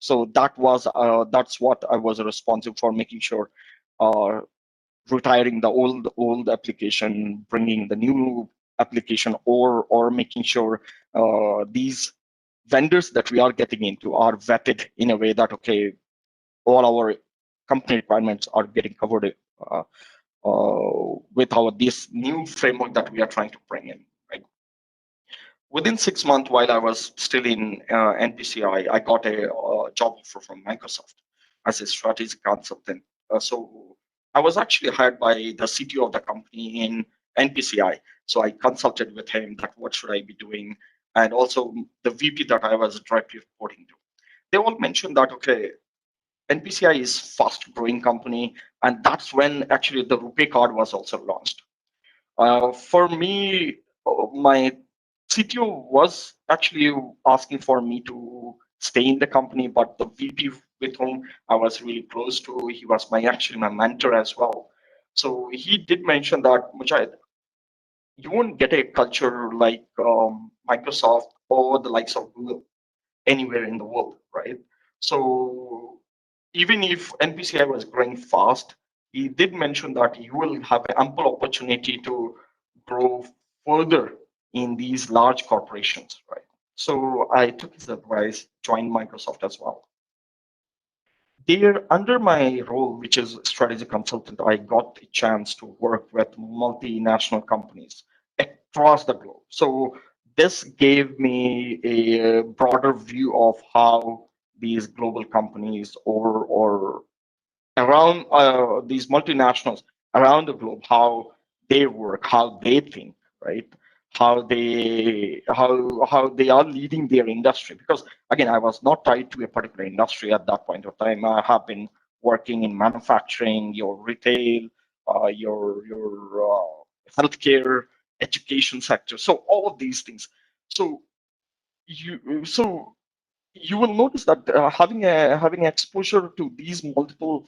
So that's what I was responsible for, making sure, uh, retiring the old application, bringing the new application, or making sure these vendors that we are getting into are vetted in a way that, okay, all our company requirements are getting covered with this new framework that we are trying to bring in, right? Within 6 months, while I was still in NPCI, I got a job offer from Microsoft as a strategic consultant. So I was actually hired by the CTO of the company in NPCI. So I consulted with him that what should I be doing, and also the VP that I was directly reporting to. They all mentioned that, okay, NPCI is fast growing company, and that's when actually the Rupee card was also launched. For me, my CTO was actually asking for me to stay in the company, but the VP with whom I was really close to, he was actually my mentor as well. So he did mention that, Mujahid, you won't get a culture like Microsoft or the likes of Google anywhere in the world, right? So even if NPCI was growing fast, he did mention that you will have ample opportunity to grow further in these large corporations, right? So I took his advice, joined Microsoft as well. There, under my role, which is strategy consultant, I got a chance to work with multinational companies across the globe. So this gave me a broader view of how these global companies or around these multinationals around the globe, how they work, how they think, right? How they are leading their industry. Because again, I was not tied to a particular industry at that point of time. I have been working in manufacturing, your retail, your healthcare, education sector. So all of these things. So so you will notice that having exposure to these multiple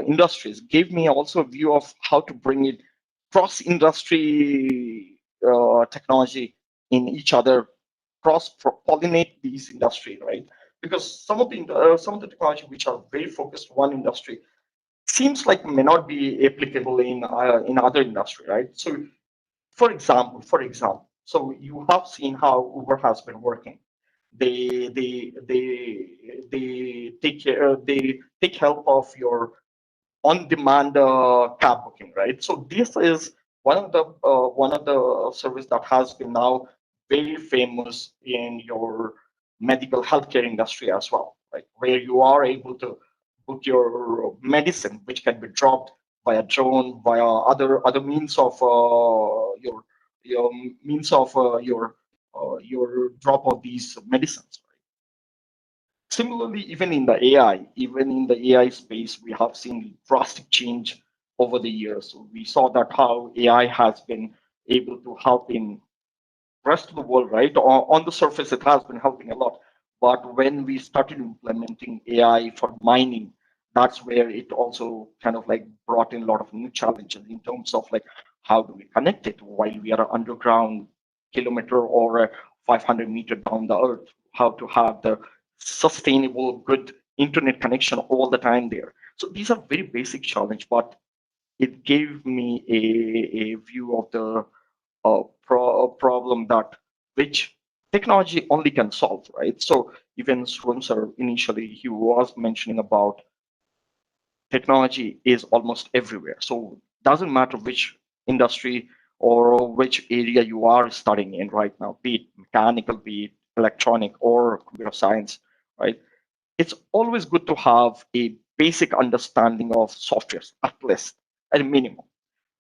industries gave me also a view of how to bring it cross industry technology in each other, cross pollinate these industry, right? Because some of the technology which are very focused one industry seems like may not be applicable in other industry, right? So for example, so you have seen how Uber has been working. They take help of your on-demand cab booking, right? So this is one of the service that has been now very famous in your medical healthcare industry as well, right? Where you are able to book your medicine, which can be dropped via drone, via other means of your means of your drop of these medicines. Similarly, even in the AI space, we have seen drastic change over the years. So we saw that how AI has been able to help in rest of the world, right? On the surface, it has been helping a lot. But when we started implementing AI for mining, that's where it also kind of like brought in a lot of new challenges in terms of like how do we connect it while we are underground kilometer or 500 meter down the earth, how to have the sustainable good internet connection all the time there. So these are very basic challenge, but it gave me a view of the problem that which technology only can solve, right? So even Swan sir initially he was mentioning about technology is almost everywhere. So doesn't matter which industry or which area you are studying in right now, be it mechanical, be it electronic or computer science, right? It's always good to have a basic understanding of softwares at least at a minimum,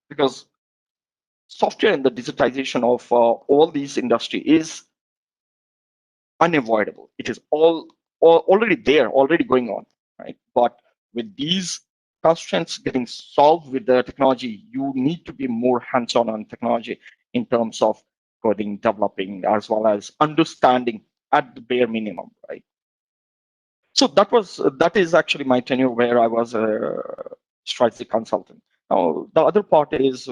because software and the digitization of all these industry is unavoidable. It is all already there, already going on, right? But with these constraints getting solved with the technology, you need to be more hands-on on technology in terms of coding, developing, as well as understanding at the bare minimum, right? So that is actually my tenure where I was a strategy consultant. Now the other part is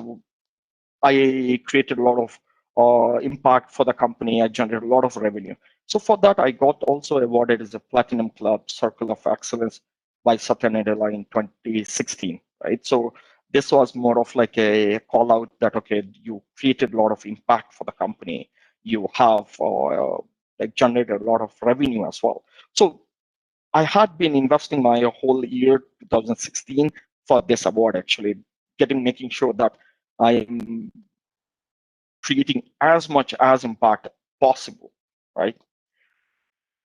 I created a lot of impact for the company. I generated a lot of revenue. So for that, I got also awarded as a Platinum Club Circle of Excellence by Satya Nadella in 2016, right? So this was more of like a call out that, okay, you created a lot of impact for the company. You have like generated a lot of revenue as well. So I had been investing my whole year 2016 for this award, actually, making sure that I'm creating as much as impact possible, right?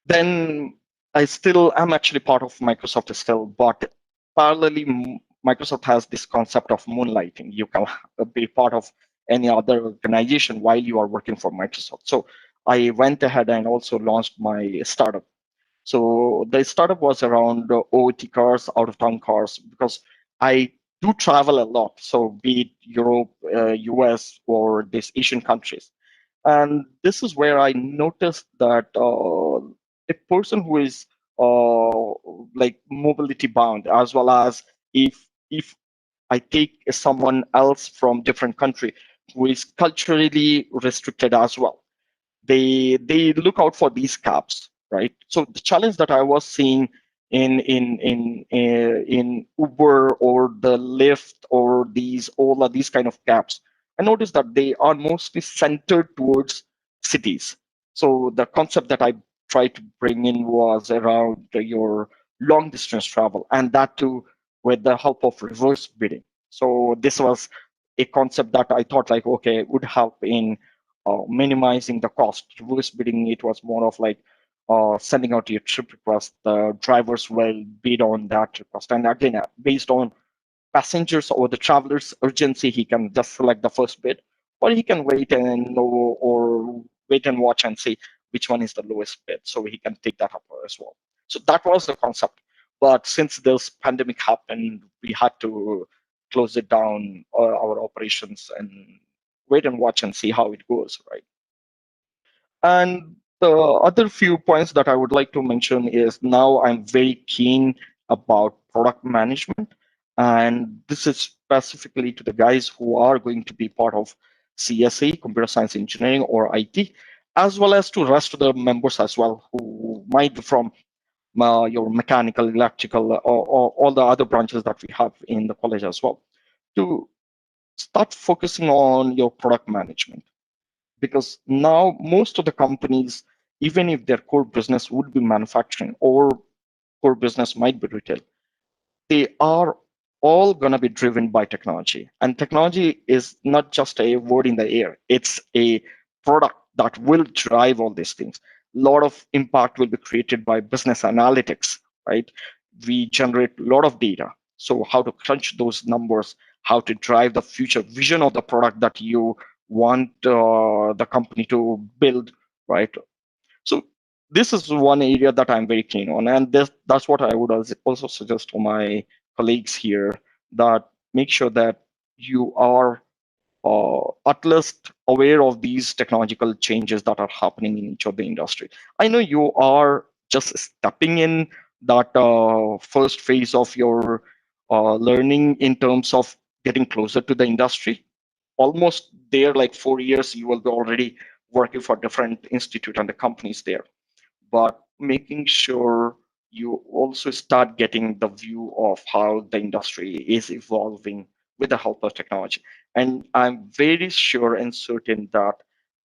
Then I still am actually part of Microsoft still, but parallelly, Microsoft has this concept of moonlighting. You can be part of any other organization while you are working for Microsoft. So I went ahead and also launched my startup. So the startup was around OOT cars, out of town cars, because I do travel a lot. So be it Europe, US, or these Asian countries. And this is where I noticed that a person who is like mobility bound, as well as if I take someone else from different country who is culturally restricted as well, they look out for these gaps, right? So the challenge that I was seeing in Uber or the Lyft or these all of these kind of gaps, I noticed that they are mostly centered towards cities. So the concept that I tried to bring in was around your long distance travel, and that too with the help of reverse bidding. So this was a concept that I thought like, okay, would help in minimizing the cost. Reverse bidding, it was more of like sending out your trip request. The drivers will bid on that request. And again, based on passengers or the traveler's urgency, he can just select the first bid, or he can wait and know or wait and watch and see which one is the lowest bid. So he can take that up as well. So that was the concept. But since this pandemic happened, we had to close it down, our operations, and wait and watch and see how it goes, right? And the other few points that I would like to mention is now I'm very keen about product management. And this is specifically to the guys who are going to be part of CSE, computer science engineering, or IT, as well as to rest of the members as well, who might be from your mechanical, electrical, or all the other branches that we have in the college as well, to start focusing on your product management. Because now most of the companies, even if their core business would be manufacturing or core business might be retail, they are all going to be driven by technology. And technology is not just a word in the air, it's a product that will drive all these things. lot of impact will be created by business analytics, right? We generate a lot of data. So how to crunch those numbers, how to drive the future vision of the product that you want the company to build, right? So this is one area that I'm very keen on, and that's what I would also suggest to my colleagues here, that make sure that you are at least aware of these technological changes that are happening in each of the industry. I know you are just stepping in that first phase of your learning in terms of getting closer to the industry. Almost there, like 4 years, you will be already working for different institute and the companies there, but making sure you also start getting the view of how the industry is evolving with the help of technology. And I'm very sure and certain that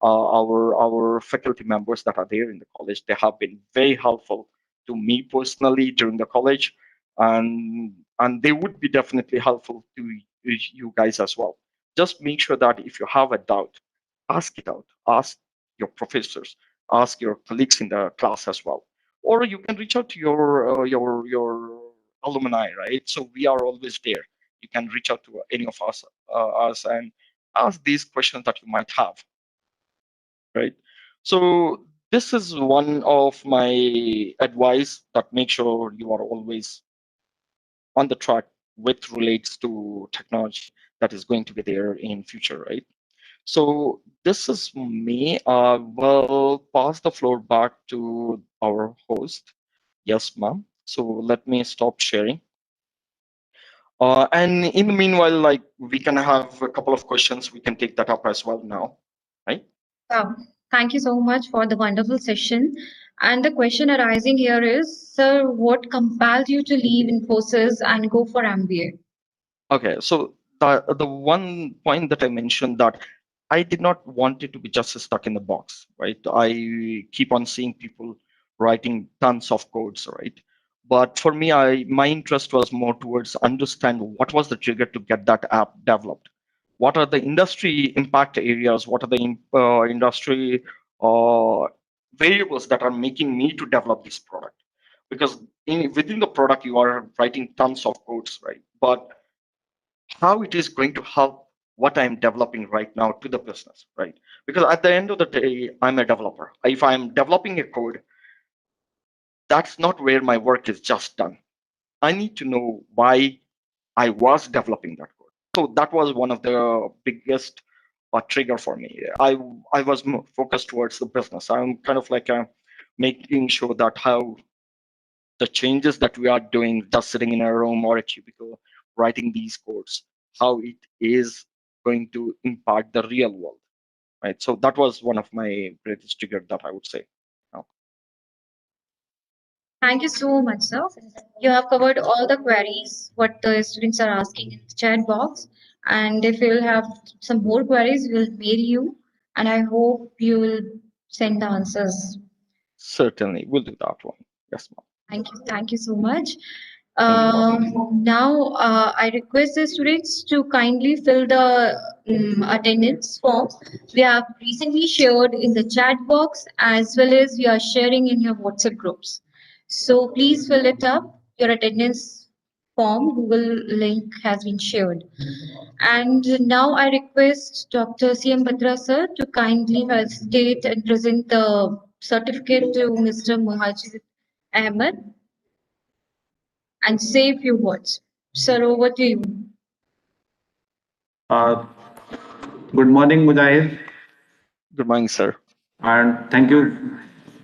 our faculty members that are there in the college, they have been very helpful to me personally during the college, and they would be definitely helpful to you guys as well. Just make sure that if you have a doubt, ask it out. Ask your professors, ask your colleagues in the class as well, or you can reach out to your alumni, right? So we are always there. You can reach out to any of us and ask these questions that you might have, right? So this is one of my advice, that make sure you are always on the track with relates to technology that is going to be there in future, right? So this is me. I will pass the floor back to our host. Yes, ma'am. So let me stop sharing. And in the meanwhile, like, we can have a couple of questions. We can take that up as well now, right? Wow. Thank you so much for the wonderful session. And the question arising here is, sir, what compelled you to leave Infosys and go for MBA? Okay, so the one point that I mentioned, that I did not want it to be just stuck in the box, right? I keep on seeing people writing tons of codes, right? But for me, my interest was more towards understand what was the trigger to get that app developed. What are the industry impact areas? What are the industry uh, variables that are making me to develop this product? Because within the product, you are writing tons of codes, right? But how it is going to help what I'm developing right now to the business, right? Because at the end of the day, I'm a developer. If I'm developing a code, that's not where my work is just done. I need to know why I was developing that code. So that was one of the biggest trigger for me. I was more focused towards the business. I'm kind of like making sure that how the changes that we are doing just sitting in a room or a cubicle writing these codes, how it is going to impact the real world, right? So that was one of my greatest trigger, that I would say. Now, Thank you so much, sir. You have covered all the queries what the students are asking in the chat box. And if you will have some more queries, we'll mail you. And I hope you will send the answers. certainly, we'll do that one. Yes, ma'am. Thank you. Thank you so much. Thank you, ma'am. Now, I request the students to kindly fill the attendance forms we have recently shared in the chat box, as well as we are sharing in your WhatsApp groups. So please fill it up. Your attendance form Google link has been shared. And now I request Dr. C.M. Batra sir to kindly facilitate and present the certificate to Mr. Muhajir Ahmed and say a few words. Sir, over to you. Uh, Good morning, Mujahid, Good morning, sir. and thank you.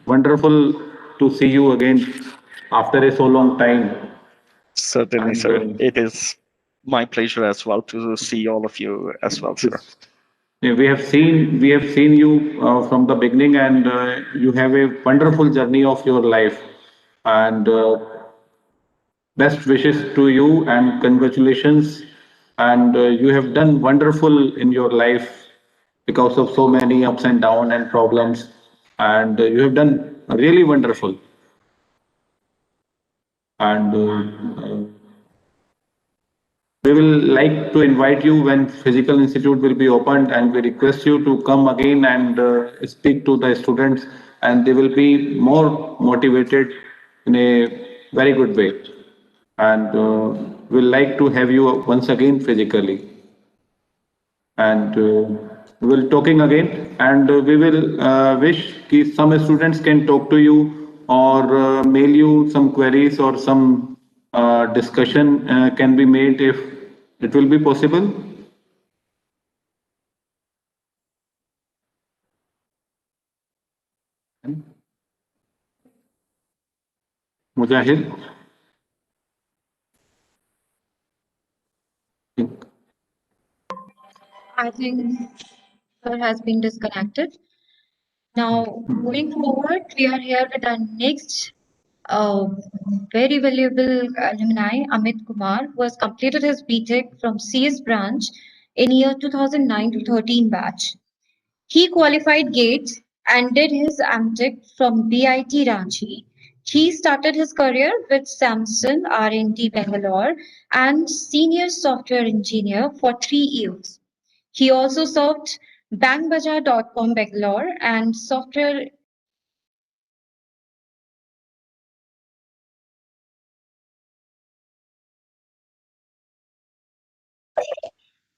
Wonderful to see you again after a so long time. Certainly, And sir. It is my pleasure as well to see all of you as well, sir. we have seen you from the beginning, and you have a wonderful journey of your life. And best wishes to you, and congratulations. And you have done wonderful in your life because of so many ups and downs and problems. And you have done really wonderful. And we will like to invite you when Physical Institute will be opened, and we request you to come again and speak to the students and they will be more motivated in a very good way. And we'll like to have you once again physically. And we will talking again, and we will wish कि some students can talk to you or mail you some queries or some discussion can be made if it will be possible. Mujahid. I think sir has been disconnected. Now, moving forward, we are here with our next very valuable alumni, Amit Kumar, who has completed his BTech from CS branch in year 2009 to 13 batch. He qualified GATE and did his MTech from BIT Ranchi. He started his career with Samsung R&D Bangalore and senior software engineer for 3 years. He also served bankbazaar.com Bangalore and software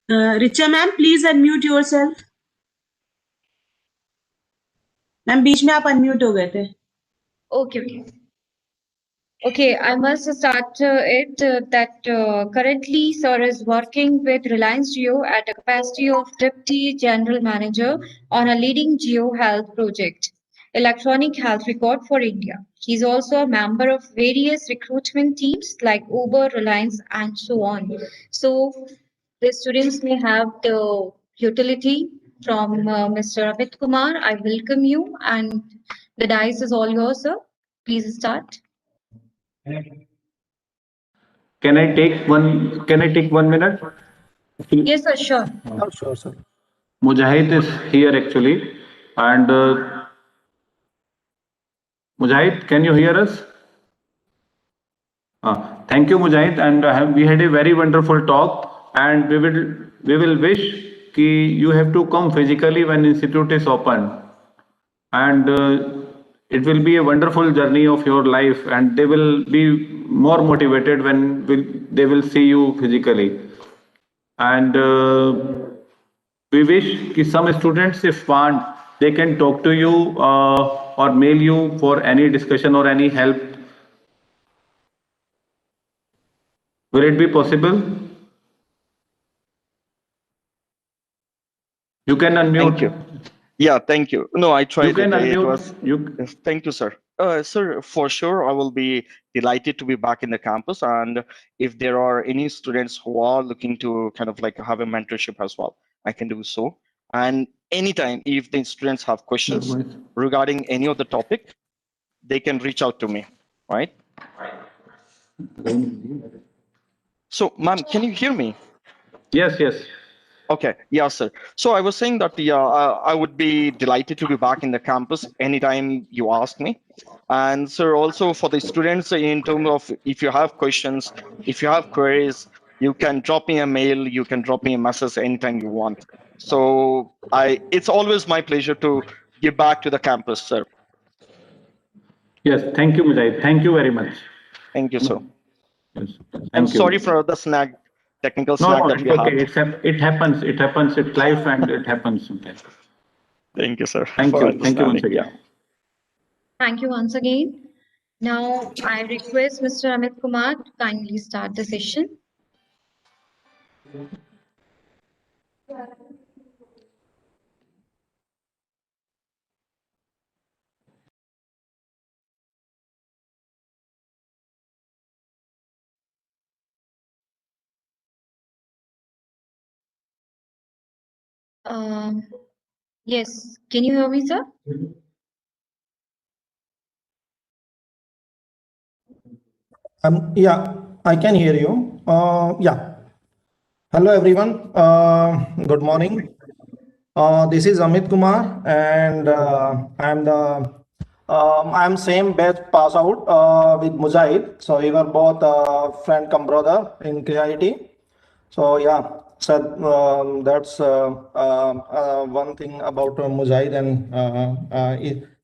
Richa ma'am, please unmute yourself. Ma'am बीच में आप unmute हो गए थे. Okay. Okay, I must start that currently sir is working with Reliance Jio at a capacity of Deputy General Manager on a leading Jio Health project, Electronic Health Record for India. He's also a member of various recruitment teams like Uber, Reliance, and so on. So the students may have the utility from Mr. Amit Kumar. I welcome you, and the dice is all yours, sir. Please start. Can I take 1 minute? Yes, sir, sure. Sure, sir. Mujahid is here actually, and Mujahid, can you hear us? Thank you, Mujahid, and we had a very wonderful talk, and we will wish कि you have to come physically when institute is open, and it will be a wonderful journey of your life, and they will be more motivated when they will see you physically, and we wish कि some students if want they can talk to you or mail you for any discussion or any help. Will it be possible? You can unmute. Thank you. Yeah, thank you. No, I tried can it. It unmute. was. Thank you, sir. Sir, for sure, I will be delighted to be back in the campus. And if there are any students who are looking to kind of like have a mentorship as well, I can do so. And anytime, if the students have questions regarding any of the topic, they can reach out to me, right? So, ma'am, can you hear me? Yes, yes. Okay, yeah, sir. So I was saying that I would be delighted to be back in the campus anytime you ask me. And sir, also for the students, in terms of if you have questions, if you have queries, you can drop me a mail, you can drop me a message anytime you want. So it's always my pleasure to give back to the campus, sir. Yes, thank you, Mujahid. Thank you very much. Thank you, sir. Yes, I'm thank you. sorry for the technical snag that it's we okay. had. It happens. It happens. It's life, and it happens sometimes. Thank you, sir. Thank for you. Thank you once understanding. again. Yeah. Thank you once again. Now, I request Mr. Amit Kumar to kindly start the session. Yes, can you hear me, sir? Yeah, I can hear you. Yeah. Hello, everyone. Good morning. This is Amit Kumar, and I'm same batch pass out with Mujahid. So we were both friend come brother in KIT. So yeah. So that's one thing about Mujahid and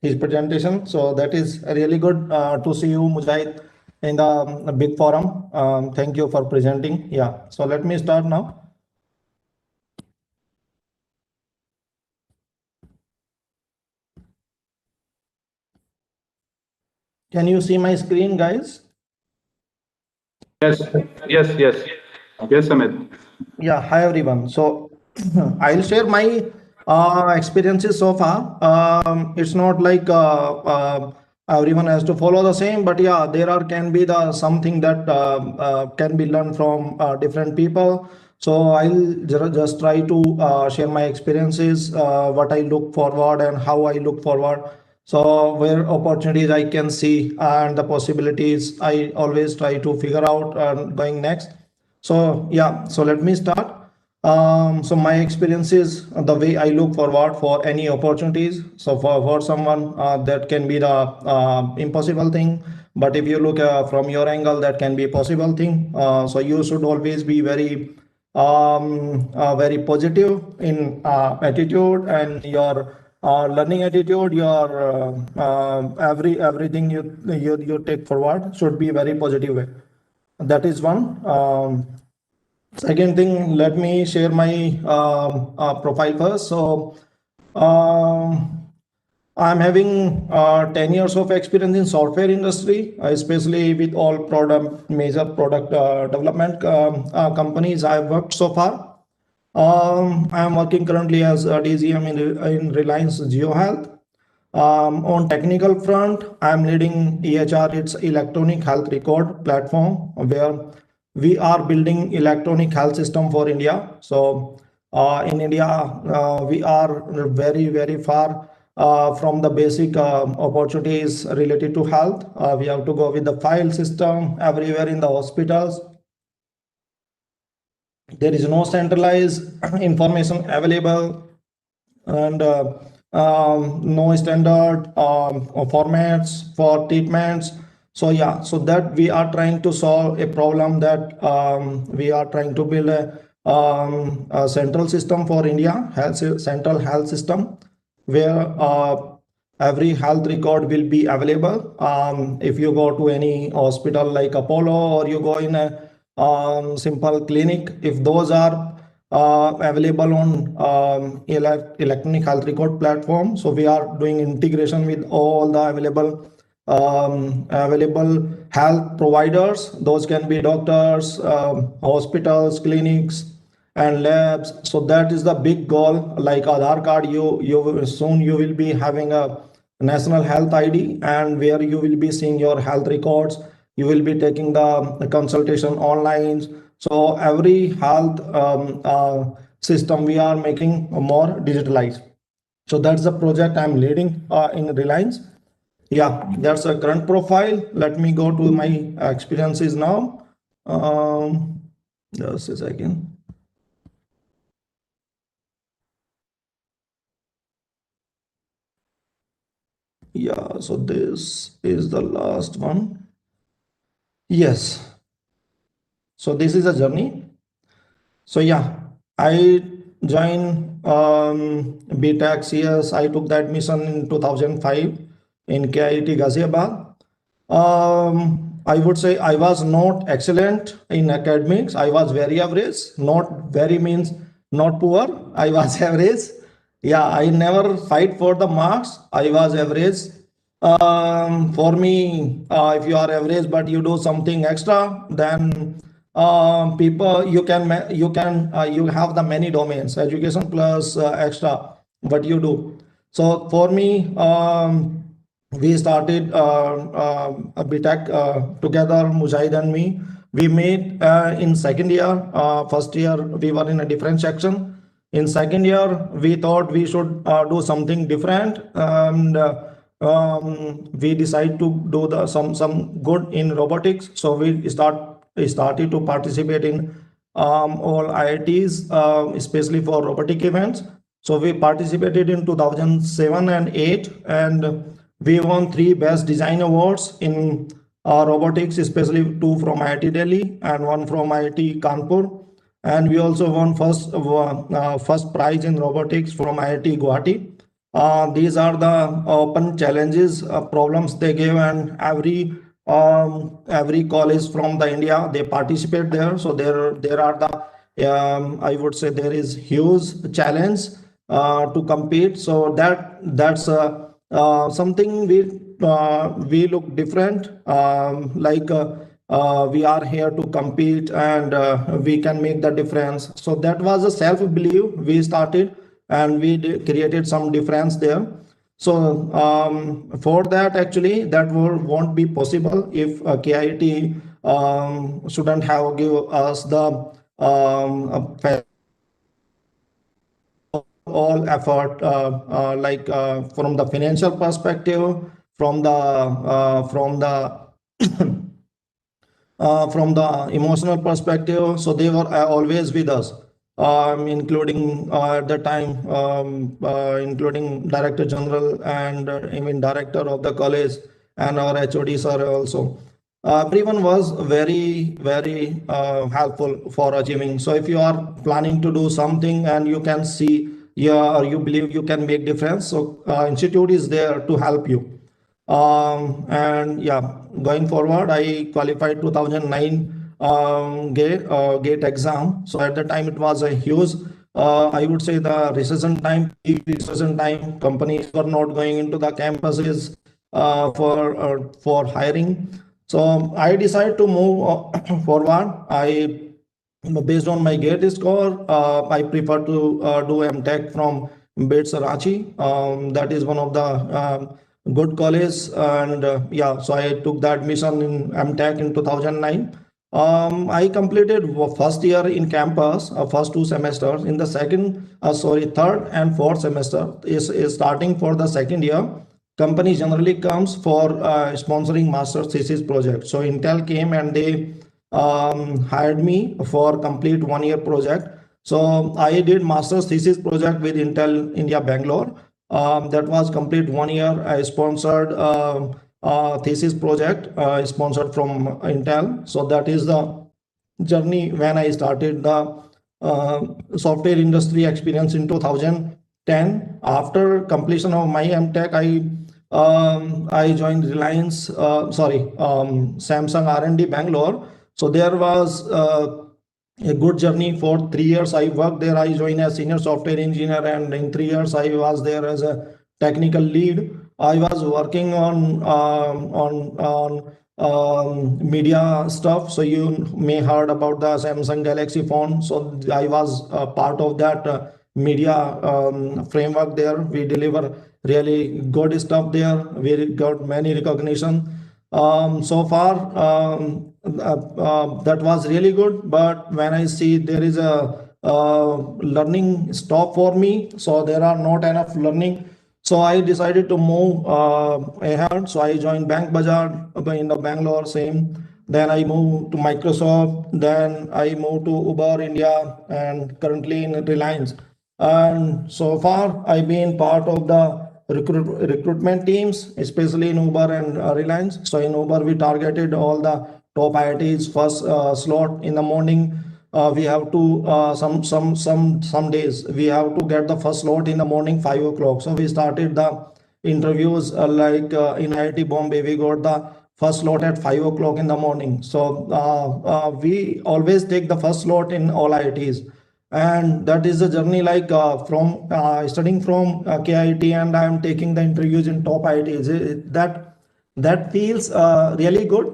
his presentation. So that is really good to see you, Mujahid, in the big forum. Thank you for presenting. Yeah. So let me start now. Can you see my screen, guys? Yes, yes, yes, yes, Amit. Yeah, hi everyone. So I'll share my experiences so far. It's not like everyone has to follow the same, but yeah, there are can be the something that can be learned from different people. So I'll just try to share my experiences, what I look forward and how I look forward. So where opportunities I can see and the possibilities I always try to figure out going next. So yeah, so let me start. So my experience is the way I look forward for any opportunities. So for someone that can be the impossible thing, but if you look from your angle, that can be a possible thing. So you should always be very positive in attitude and your learning attitude. Your everything you take forward should be very positive way. That is one. Second thing, let me share my profile first. So, I'm having 10 years of experience in software industry, especially with all major product development companies I've worked so far. I'm working currently as a DGM in Reliance GeoHealth. On technical front, I'm leading EHR, it's electronic health record platform, where we are building electronic health system for India. So in India, we are very far from the basic opportunities related to health. We have to go with the file system everywhere in the hospitals. There is no centralized information available, and no standard formats for treatments. So yeah, so that we are trying to solve a problem, that we are trying to build a central system for India, central health system, where every health record will be available. If you go to any hospital like Apollo, or you go in a simple clinic, if those are available on electronic health record platform, so we are doing integration with all the available health providers. Those can be doctors, hospitals, clinics, and labs. So that is the big goal. Like Aadhaar card, you soon you will be having a national health ID, and where you will be seeing your health records. You will be taking the consultation online. So every health system we are making more digitalized. So that's the project I'm leading in Reliance. Yeah, that's a current profile. Let me go to my experiences now. Just a second. Yeah, so this is the last one. Yes. So this is a journey. So yeah, I joined BTech CS. I took the admission in 2005 in KIT Ghaziabad. I would say I was not excellent in academics. I was very average. Not very means not poor. I was average. Yeah, I never fight for the marks. I was average. For me, if you are average but you do something extra, then people you have the many domains, education plus extra what you do. So for me, we started a BTech together, Mujahid and me. We met in second year. First year we were in a different section. In second year, we thought we should do something different, and we decided to do some good in robotics. So we started to participate in all IITs, especially for robotic events. So we participated in 2007 and 8, and we won 3 Best Design Awards in robotics, especially 2 from IIT Delhi and 1 from IIT Kanpur. and we also won first prize in robotics from IIT Guwahati. These are the open challenges, problems they gave, and every college from the India they participate there. So there are the I would say there is huge challenge to compete. So that's something we look different. We are here to compete, and we can make the difference. So that was a self belief we started, and we created some difference there. So for that, actually, that won't be possible if KIT shouldn't have give us the all effort, from the financial perspective, from the from the emotional perspective. So they were always with us, including at the time, including Director General and even Director of the college and our HOD sir also. Everyone was very helpful for achieving. So if you are planning to do something and you can see, yeah, or you believe you can make difference, so institute is there to help you. And yeah, going forward, I qualified 2009 gate exam. So at the time it was a huge, I would say, the recession time, peak recession time. Companies were not going into the campuses for hiring. So I decided to move forward. Based on my gate score, I prefer to do MTech from BITS Ranchi. That is one of the good college, and yeah, so I took the admission in MTech in 2009. I completed first year in campus, first 2 semesters. In the third and fourth semester is starting for the second year. Company generally comes for sponsoring master thesis project. So Intel came and they hired me for complete 1 year project. So I did master's thesis project with Intel India Bangalore. That was complete 1 year. I sponsored thesis project sponsored from Intel. So that is the journey when I started the software industry experience in 2010. After completion of my MTech, I joined Reliance, Samsung R&D Bangalore. So there was a good journey for 3 years. I worked there. I joined as senior software engineer, and in 3 years I was there as a technical lead. I was working on media stuff. So you may heard about the Samsung Galaxy phone. So I was part of that media framework there. We deliver really good stuff there. We got many recognition. So far, that was really good. But when I see there is a learning stop for me, so there are not enough learning. So I decided to move ahead. So I joined Bank Bazaar in the Bangalore, same. Then I moved to Microsoft. Then I moved to Uber India, and currently in Reliance. And so far, I've been part of the recruitment teams, especially in Uber and Reliance. So in Uber, we targeted all the top IITs first slot in the morning. We have to some days we have to get the first slot in the morning 5 o'clock. So we started the interviews in IIT Bombay. We got the first slot at 5 o'clock in the morning. So we always take the first slot in all IITs. And that is the journey, from studying from KIT, and I am taking the interviews in top IITs. That feels really good.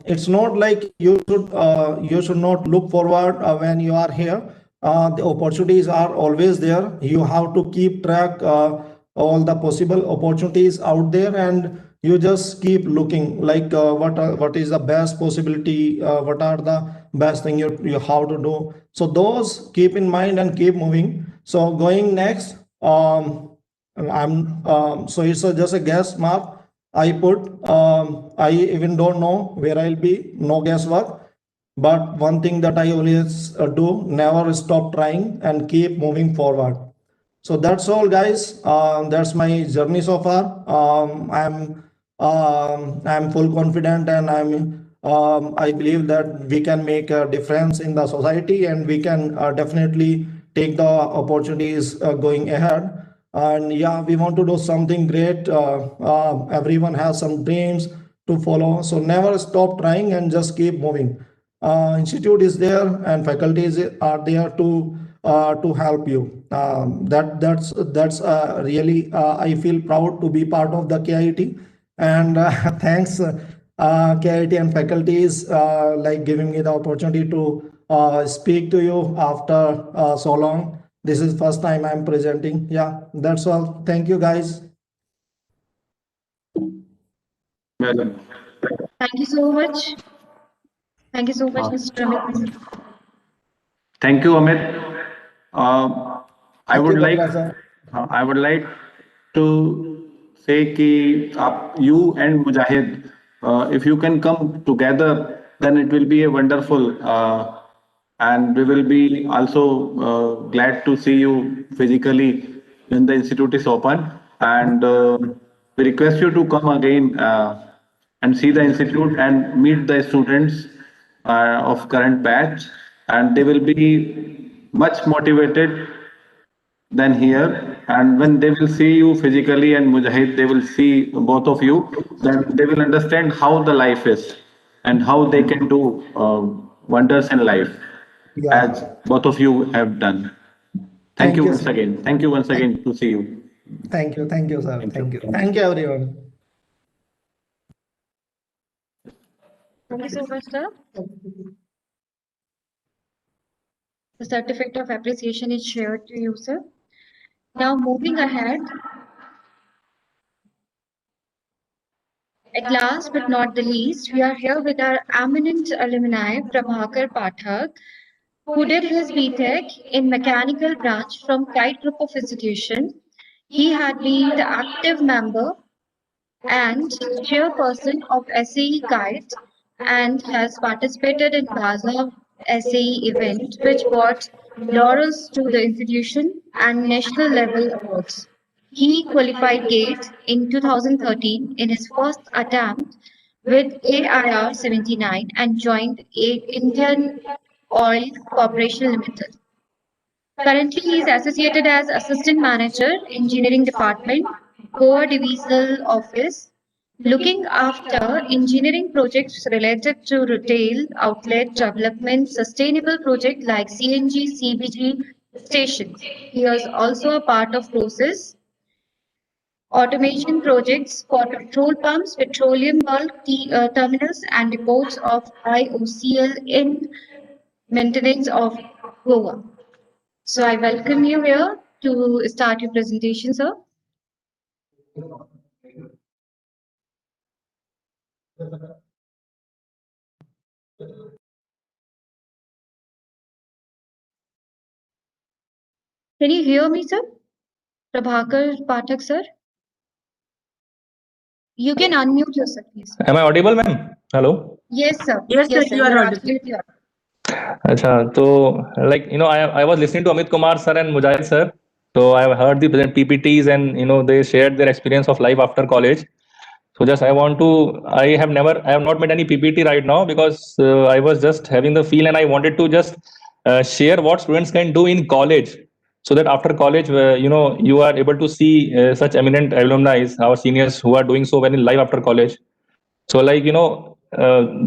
It's not like you should not look forward when you are here. The opportunities are always there. You have to keep track all the possible opportunities out there, and you just keep looking what is the best possibility, what are the best thing you have to do. So those keep in mind and keep moving. So going next, so it's just a guess mark I put. I even don't know where I'll be, no guesswork. But one thing that I always do, never stop trying and keep moving forward. So that's all, guys. That's my journey so far. I'm full confident, and I believe that we can make a difference in the society, and we can definitely take the opportunities going ahead. And yeah, we want to do something great. Everyone has some dreams to follow, so never stop trying and just keep moving. Institute is there and faculties are there to help you. That's really I feel proud to be part of the KIT, and thanks KIT and faculties like giving me the opportunity to speak to you after so long. This is first time I'm presenting. Yeah, that's all. Thank you, guys. Well done. Thank you so much. Thank you so much, Mr. Amit. Thank you, Amit. Uh, I Thank you, would like Ganga sir. I would like to say कि you and Mujahid, if you can come together, then it will be a wonderful, and we will be also glad to see you physically when the institute is open. And we request you to come again and see the institute and meet the students of current batch, and they will be much motivated than here. And when they will see you physically and Mujahid, they will see both of you, then they will understand how the life is and how they can do wonders in life, as Yeah. both of you have done. Thank Thank you you, once sir. again. Thank you once Thank, again to see you. thank you, sir. Thank Thank you. you. Thank you, everyone. Thank you so much, sir. The certificate of appreciation is shared to you, sir. Now, moving ahead, at last but not the least, we are here with our eminent alumni, Prabhakar Pathak, who did his BTech in mechanical branch from Kite Group of Institution. He had been the active member and chairperson of SAE Kite and has participated in Gaza SAE event, which brought laurels to the institution and national level awards. He qualified GATE in 2013 in his first attempt with AIR 79 and joined Indian Oil Corporation Limited. Currently, he is associated as Assistant Manager, Engineering Department, Goa Divisional Office, looking after engineering projects related to retail outlet development, sustainable projects like CNG, CBG stations. He is also a part of process automation projects for petrol pumps, petroleum bulk terminals, and depots of IOCL in maintenance of Goa. So I welcome you here to start your presentation, sir. Can you hear me, sir? Prabhakar Pathak, sir? You can unmute yourself, please. Am I audible, ma'am? Hello. Yes, sir. Yes, sir, Yes, sir. you are You're audible. absolutely audible. Acha, so I was listening to Amit Kumar sir and Mujahid sir. So I have heard the present PPTs, and they shared their experience of life after college. So just I have not made any PPT right now because I was just having the feel and I wanted to just share what students can do in college, so that after college, you are able to see such eminent alumni, our seniors who are doing so well in life after college. So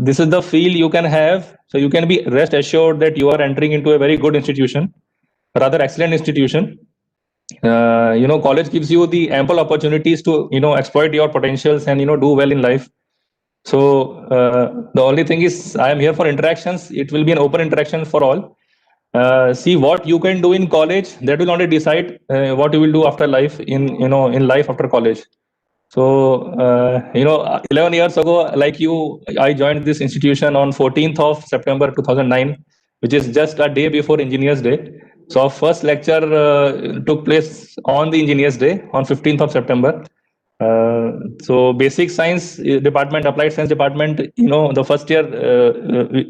this is the feel you can have. So you can be rest assured that you are entering into a very good institution, rather excellent institution. College gives you the ample opportunities to exploit your potentials and do well in life. So the only thing is, I am here for interactions. It will be an open interaction for all. See what you can do in college. That will only decide what you will do after life in life after college. So 11 years ago, like you, I joined this institution on 14th of September 2009, which is just a day before Engineers Day. So our first lecture took place on the Engineers Day on 15th of September. So basic science department, applied science department, the first year,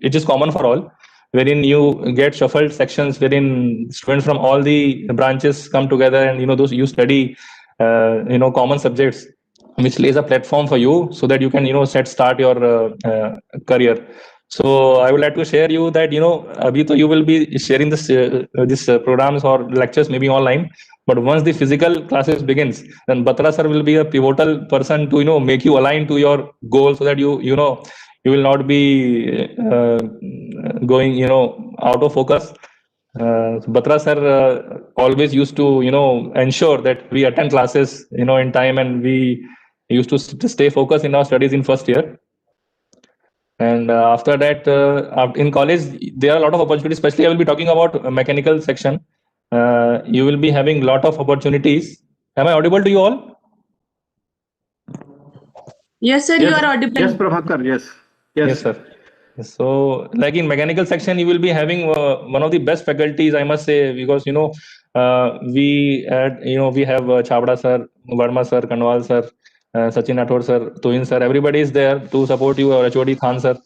it is common for all, wherein you get shuffled sections, wherein students from all the branches come together and those you study common subjects. which lays a platform for you so that you can start your career. So I would like to share you that abhi to you will be sharing this programs or lectures maybe online, but once the physical classes begins, then Batra sir will be a pivotal person to make you align to your goal, so that you will not be going out of focus. Batra sir always used to ensure that we attend classes in time, and we used to stay focused in our studies in first year. And after that, in college, there are a lot of opportunities. Especially, I will be talking about mechanical section. You will be having a lot of opportunities. Am I audible to you all? Yes, sir, you are audible. Yes, Prabhakar. Yes. Yes, sir. So, like in mechanical section, you will be having one of the best faculties, I must say, because we had we have Chabda sir, Verma sir, Kanwal sir, Sachin Athor sir, Tuin sir. Everybody is there to support you. Or HOD Khan sir.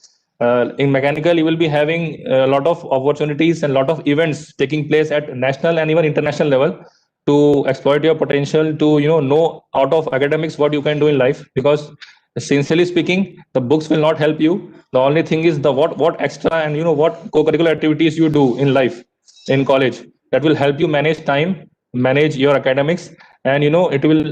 In mechanical, you will be having a lot of opportunities and a lot of events taking place at national and even international level to exploit your potential, to know out of academics what you can do in life. Because sincerely speaking, the books will not help you. The only thing is the what extra and what co-curricular activities you do in life, in college, that will help you manage time, manage your academics, and it will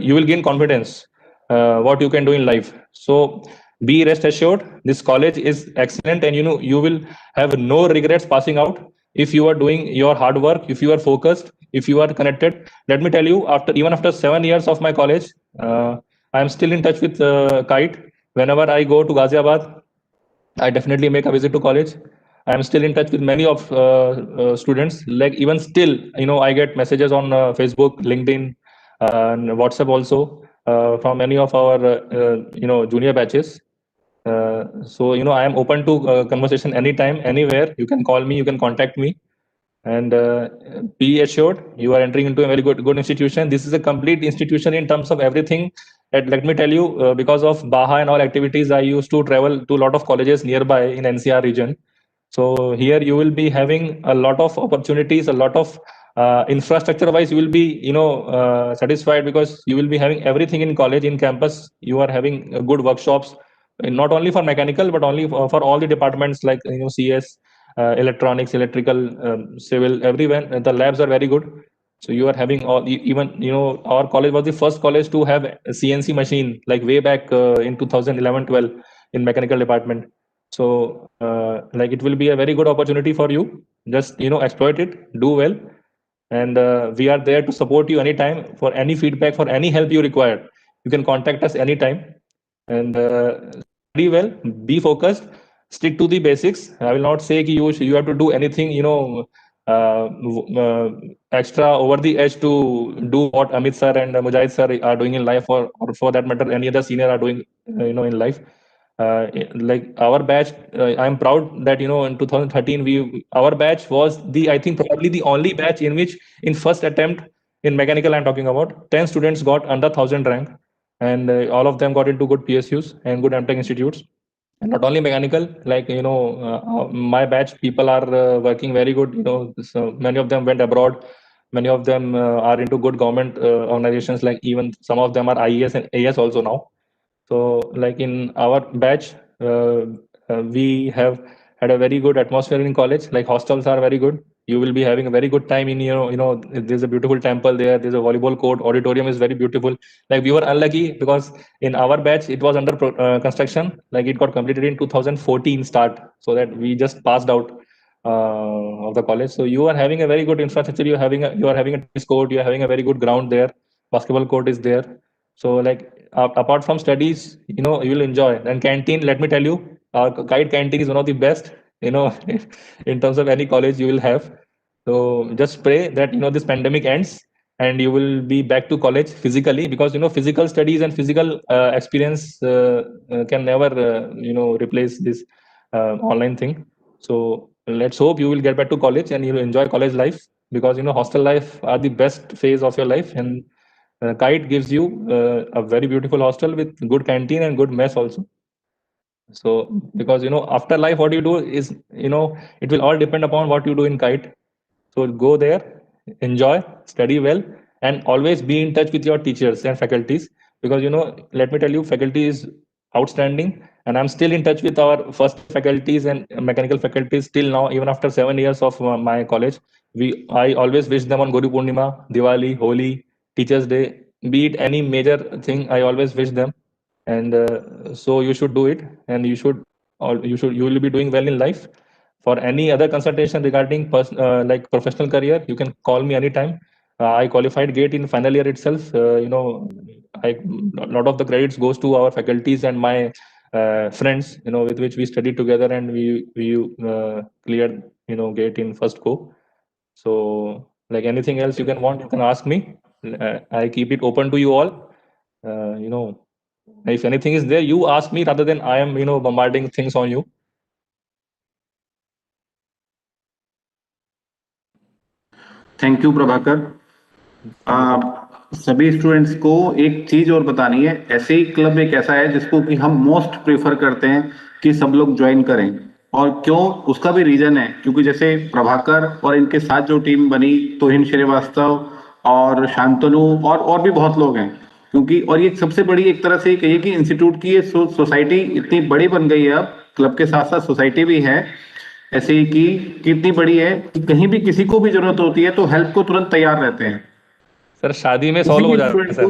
you will gain confidence what you can do in life. So be rest assured, this college is excellent, and you will have no regrets passing out if you are doing your hard work, if you are focused, if you are connected. Let me tell you, after 7 years of my college, I am still in touch with Kite. Whenever I go to Ghaziabad, I definitely make a visit to college. I am still in touch with many of students. Like even still, I get messages on Facebook, LinkedIn, and WhatsApp also from many of our junior batches. So I am open to conversation anytime, anywhere. You can call me, you can contact me, and be assured you are entering into a very good institution. This is a complete institution in terms of everything. And let me tell you, because of Baha and all activities, I used to travel to a lot of colleges nearby in NCR region. So here you will be having a lot of opportunities, a lot of infrastructure wise, you will be satisfied, because you will be having everything in college, in campus. You are having good workshops, not only for mechanical but only for all the departments, like CS, electronics, electrical, civil, everywhere. The labs are very good. So you are having all, even our college was the first college to have a CNC machine, like way back in 2011-12 in mechanical department. So like it will be a very good opportunity for you. Just exploit it, do well, and we are there to support you anytime. For any feedback, for any help you require, you can contact us anytime. And study well, be focused, stick to the basics. I will not say you have to do anything extra over the edge to do what Amit sir and Mujahid sir are doing in life, or for that matter any other senior are doing in life. Like our batch, I'm proud that in 2013 our batch was I think probably the only batch in which, in first attempt in mechanical, I'm talking about, 10 students got under 1,000 rank, and all of them got into good PSUs and good MTech institutes. And not only mechanical, like my batch people are working very good. So many of them went abroad. Many of them are into good government organizations, like even some of them are IES and AS also now. So like in our batch, we have had a very good atmosphere in college. Like hostels are very good. You will be having a very good time in there's a beautiful temple there. There's a volleyball court. Auditorium is very beautiful. Like we were unlucky because in our batch it was under construction. Like it got completed in 2014 start, so that we just passed out of the college. So you are having a very good infrastructure. You are having a tennis court. You are having a very good ground there. Basketball court is there. So like apart from studies, you will enjoy. And canteen, let me tell you, our Kite canteen is one of the best, in terms of any college you will have. So just pray that this pandemic ends and you will be back to college physically, because physical studies and physical experience can never replace this online thing. So let's hope you will get back to college and you'll enjoy college life, because hostel life are the best phase of your life. And Kite gives you a very beautiful hostel with good canteen and good mess also. So because after life, what you do is it will all depend upon what you do in Kite. So go there, enjoy, study well, and always be in touch with your teachers and faculties, because let me tell you, faculty is outstanding, and I'm still in touch with our first faculties and mechanical faculties till now, even after 7 years of my college. I always wish them on Guru Purnima, Diwali, Holi, Teachers Day, be it any major thing, I always wish them. And so you should do it, and you will be doing well in life. For any other consultation regarding like professional career, you can call me anytime. I qualified GATE in final year itself. A lot of the credits goes to our faculties and my friends, with which we studied together, and we cleared, GATE in first go. So, like anything else you can ask me. I keep it open to you all. If anything is there, you ask me rather than I am, bombarding things on you. Thank you Prabhakar. सभी students को एक चीज और बतानी है, ऐसे ही club एक ऐसा है जिसको कि हम मोस्ट प्रेफर करते हैं कि सब लोग ज्वाइन करें। और क्यों, उसका भी रीजन है, क्योंकि जैसे प्रभाकर और इनके साथ जो टीम बनी, तोहिन श्रीवास्तव और शांतनु और भी बहुत लोग हैं, क्योंकि और ये सबसे बड़ी एक तरह से कहिए कि इंस्टीट्यूट की ये सोसाइटी इतनी बड़ी बन गई है, अब क्लब के साथ साथ सोसाइटी भी है ऐसे ही की कितनी बड़ी है कि कहीं भी किसी को भी जरूरत होती है तो हेल्प को तुरंत तैयार रहते हैं। सर शादी में किसी सॉल्व हो भी जाता है स्टूडेंट सर।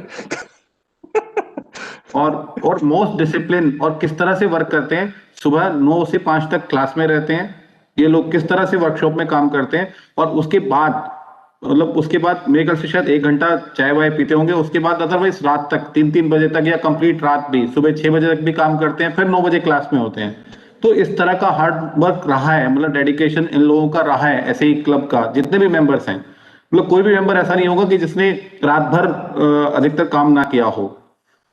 को और मोस्ट डिसिप्लिन, और किस तरह से वर्क करते हैं, सुबह 9 से 5 तक क्लास में रहते हैं ये लोग, किस तरह से वर्कशॉप में काम करते हैं, और उसके बाद मतलब उसके बाद मेरे ख्याल से शायद 1 घंटा चाय वाय पीते होंगे, उसके बाद अदरवाइज रात तक 3-3 बजे तक या कंप्लीट रात भी, सुबह 6 बजे तक भी काम करते हैं, फिर 9 बजे क्लास में होते हैं। तो इस तरह का हार्ड वर्क रहा है, मतलब डेडिकेशन इन लोगों का रहा है ऐसे ही क्लब का, जितने भी मेंबर्स हैं, मतलब कोई भी मेंबर ऐसा नहीं होगा कि जिसने रात भर अधिकतर काम ना किया हो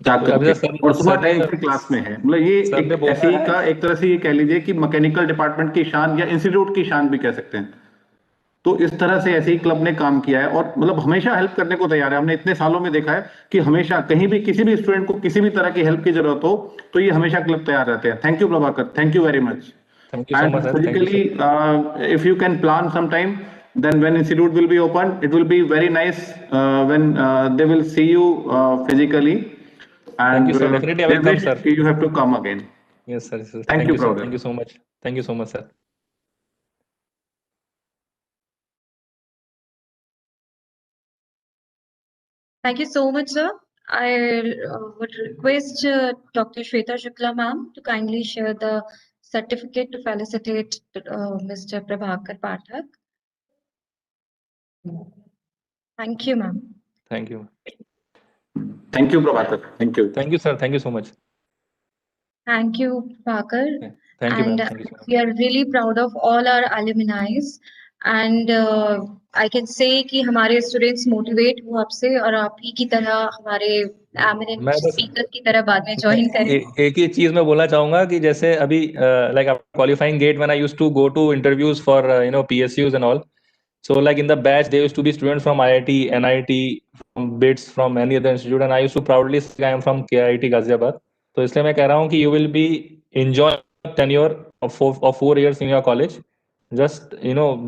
जाग अभी करके, सर और सुबह सर टाइम ने से क्लास में है। मतलब ये सर ने एक बोला ऐसे ही है। का एक तरह से ये कह लीजिए कि मैकेनिकल डिपार्टमेंट की शान या इंस्टीट्यूट की शान भी कह सकते हैं। तो इस तरह से ऐसे ही क्लब ने काम किया है, और मतलब हमेशा हेल्प करने को तैयार है। हमने इतने सालों में देखा है कि हमेशा कहीं भी किसी भी स्टूडेंट को किसी भी तरह की हेल्प की जरूरत हो तो ये हमेशा क्लब तैयार रहते हैं। Thank you Prabhakar, thank you very much. Thank you so And much sir, thank you physically, sir. if you can plan sometime, then when institute will be open, it will be very nice when they will see you physically, thank and you sir, definitely I they will come wish sir. you have to come again. Yes sir, Thank thank you, you sir, Prabhakar. Thank you so much, thank you so much sir. Thank you so much, sir. I would request Dr. Shweta Shukla ma'am to kindly share the certificate to felicitate Mr. Prabhakar Pathak. Thank you, ma'am. Thank you, Thank you, Prabhakar. Thank you. Thank you sir, thank you so much. Thank you, Bhakar. Thank you ma'am, And thank you so much. we are really proud of all our alumni. And I can say कि हमारे students motivate हो आपसे, और आप ही की तरह हमारे eminent मैं बस speaker की तरह बाद में join करें। एक ही चीज मैं बोलना चाहूंगा कि जैसे अभी like after qualifying GATE, when I used to go to interviews for PSUs and all, so like in the batch there used to be students from IIT, NIT, from BITS, from any other institute, and I used to proudly say I am from KIT Ghaziabad. तो इसलिए मैं कह रहा हूँ कि you will be enjoy tenure of 4 years in your college. Just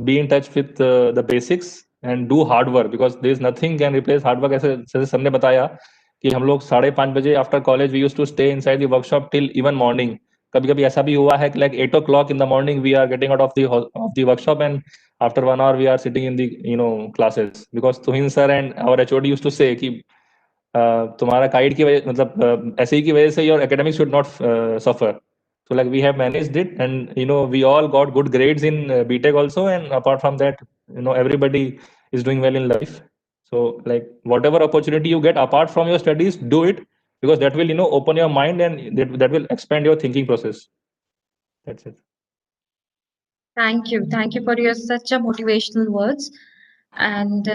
be in touch with the basics and do hard work, because there is nothing can replace hard work. ऐसे जैसे sir ने बताया कि हम लोग 5:30 बजे after college we use to stay inside the workshop till even morning. कभी कभी ऐसा भी हुआ है कि like 8 o'clock in the morning we are getting out of the workshop, and after 1 hour we are sitting in the classes, because Tuhin sir and our HOD used to say कि तुम्हारा kite की वजह मतलब ऐसे ही की वजह से your academics should not suffer. So like we have managed it, and we all got good grades in BTech also, and apart from that everybody is doing well in life. So like whatever opportunity you get apart from your studies, do it, because that will open your mind, and that will expand your thinking process. That's it. Thank you for your such a motivational words. And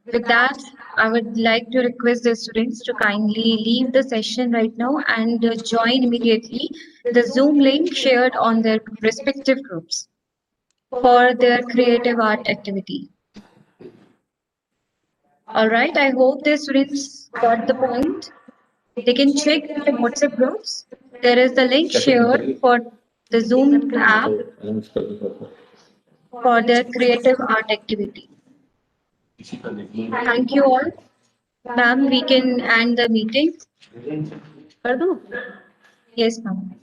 with that, I would like to request the students to kindly leave the session right now and join immediately the Zoom link shared on their respective groups for their creative art activity. All right, I hope the students got the point. They can check their WhatsApp groups. There is the link shared for the Zoom app for their creative art activity. Thank you all. Ma'am, we can end the meeting. Yes, ma'am.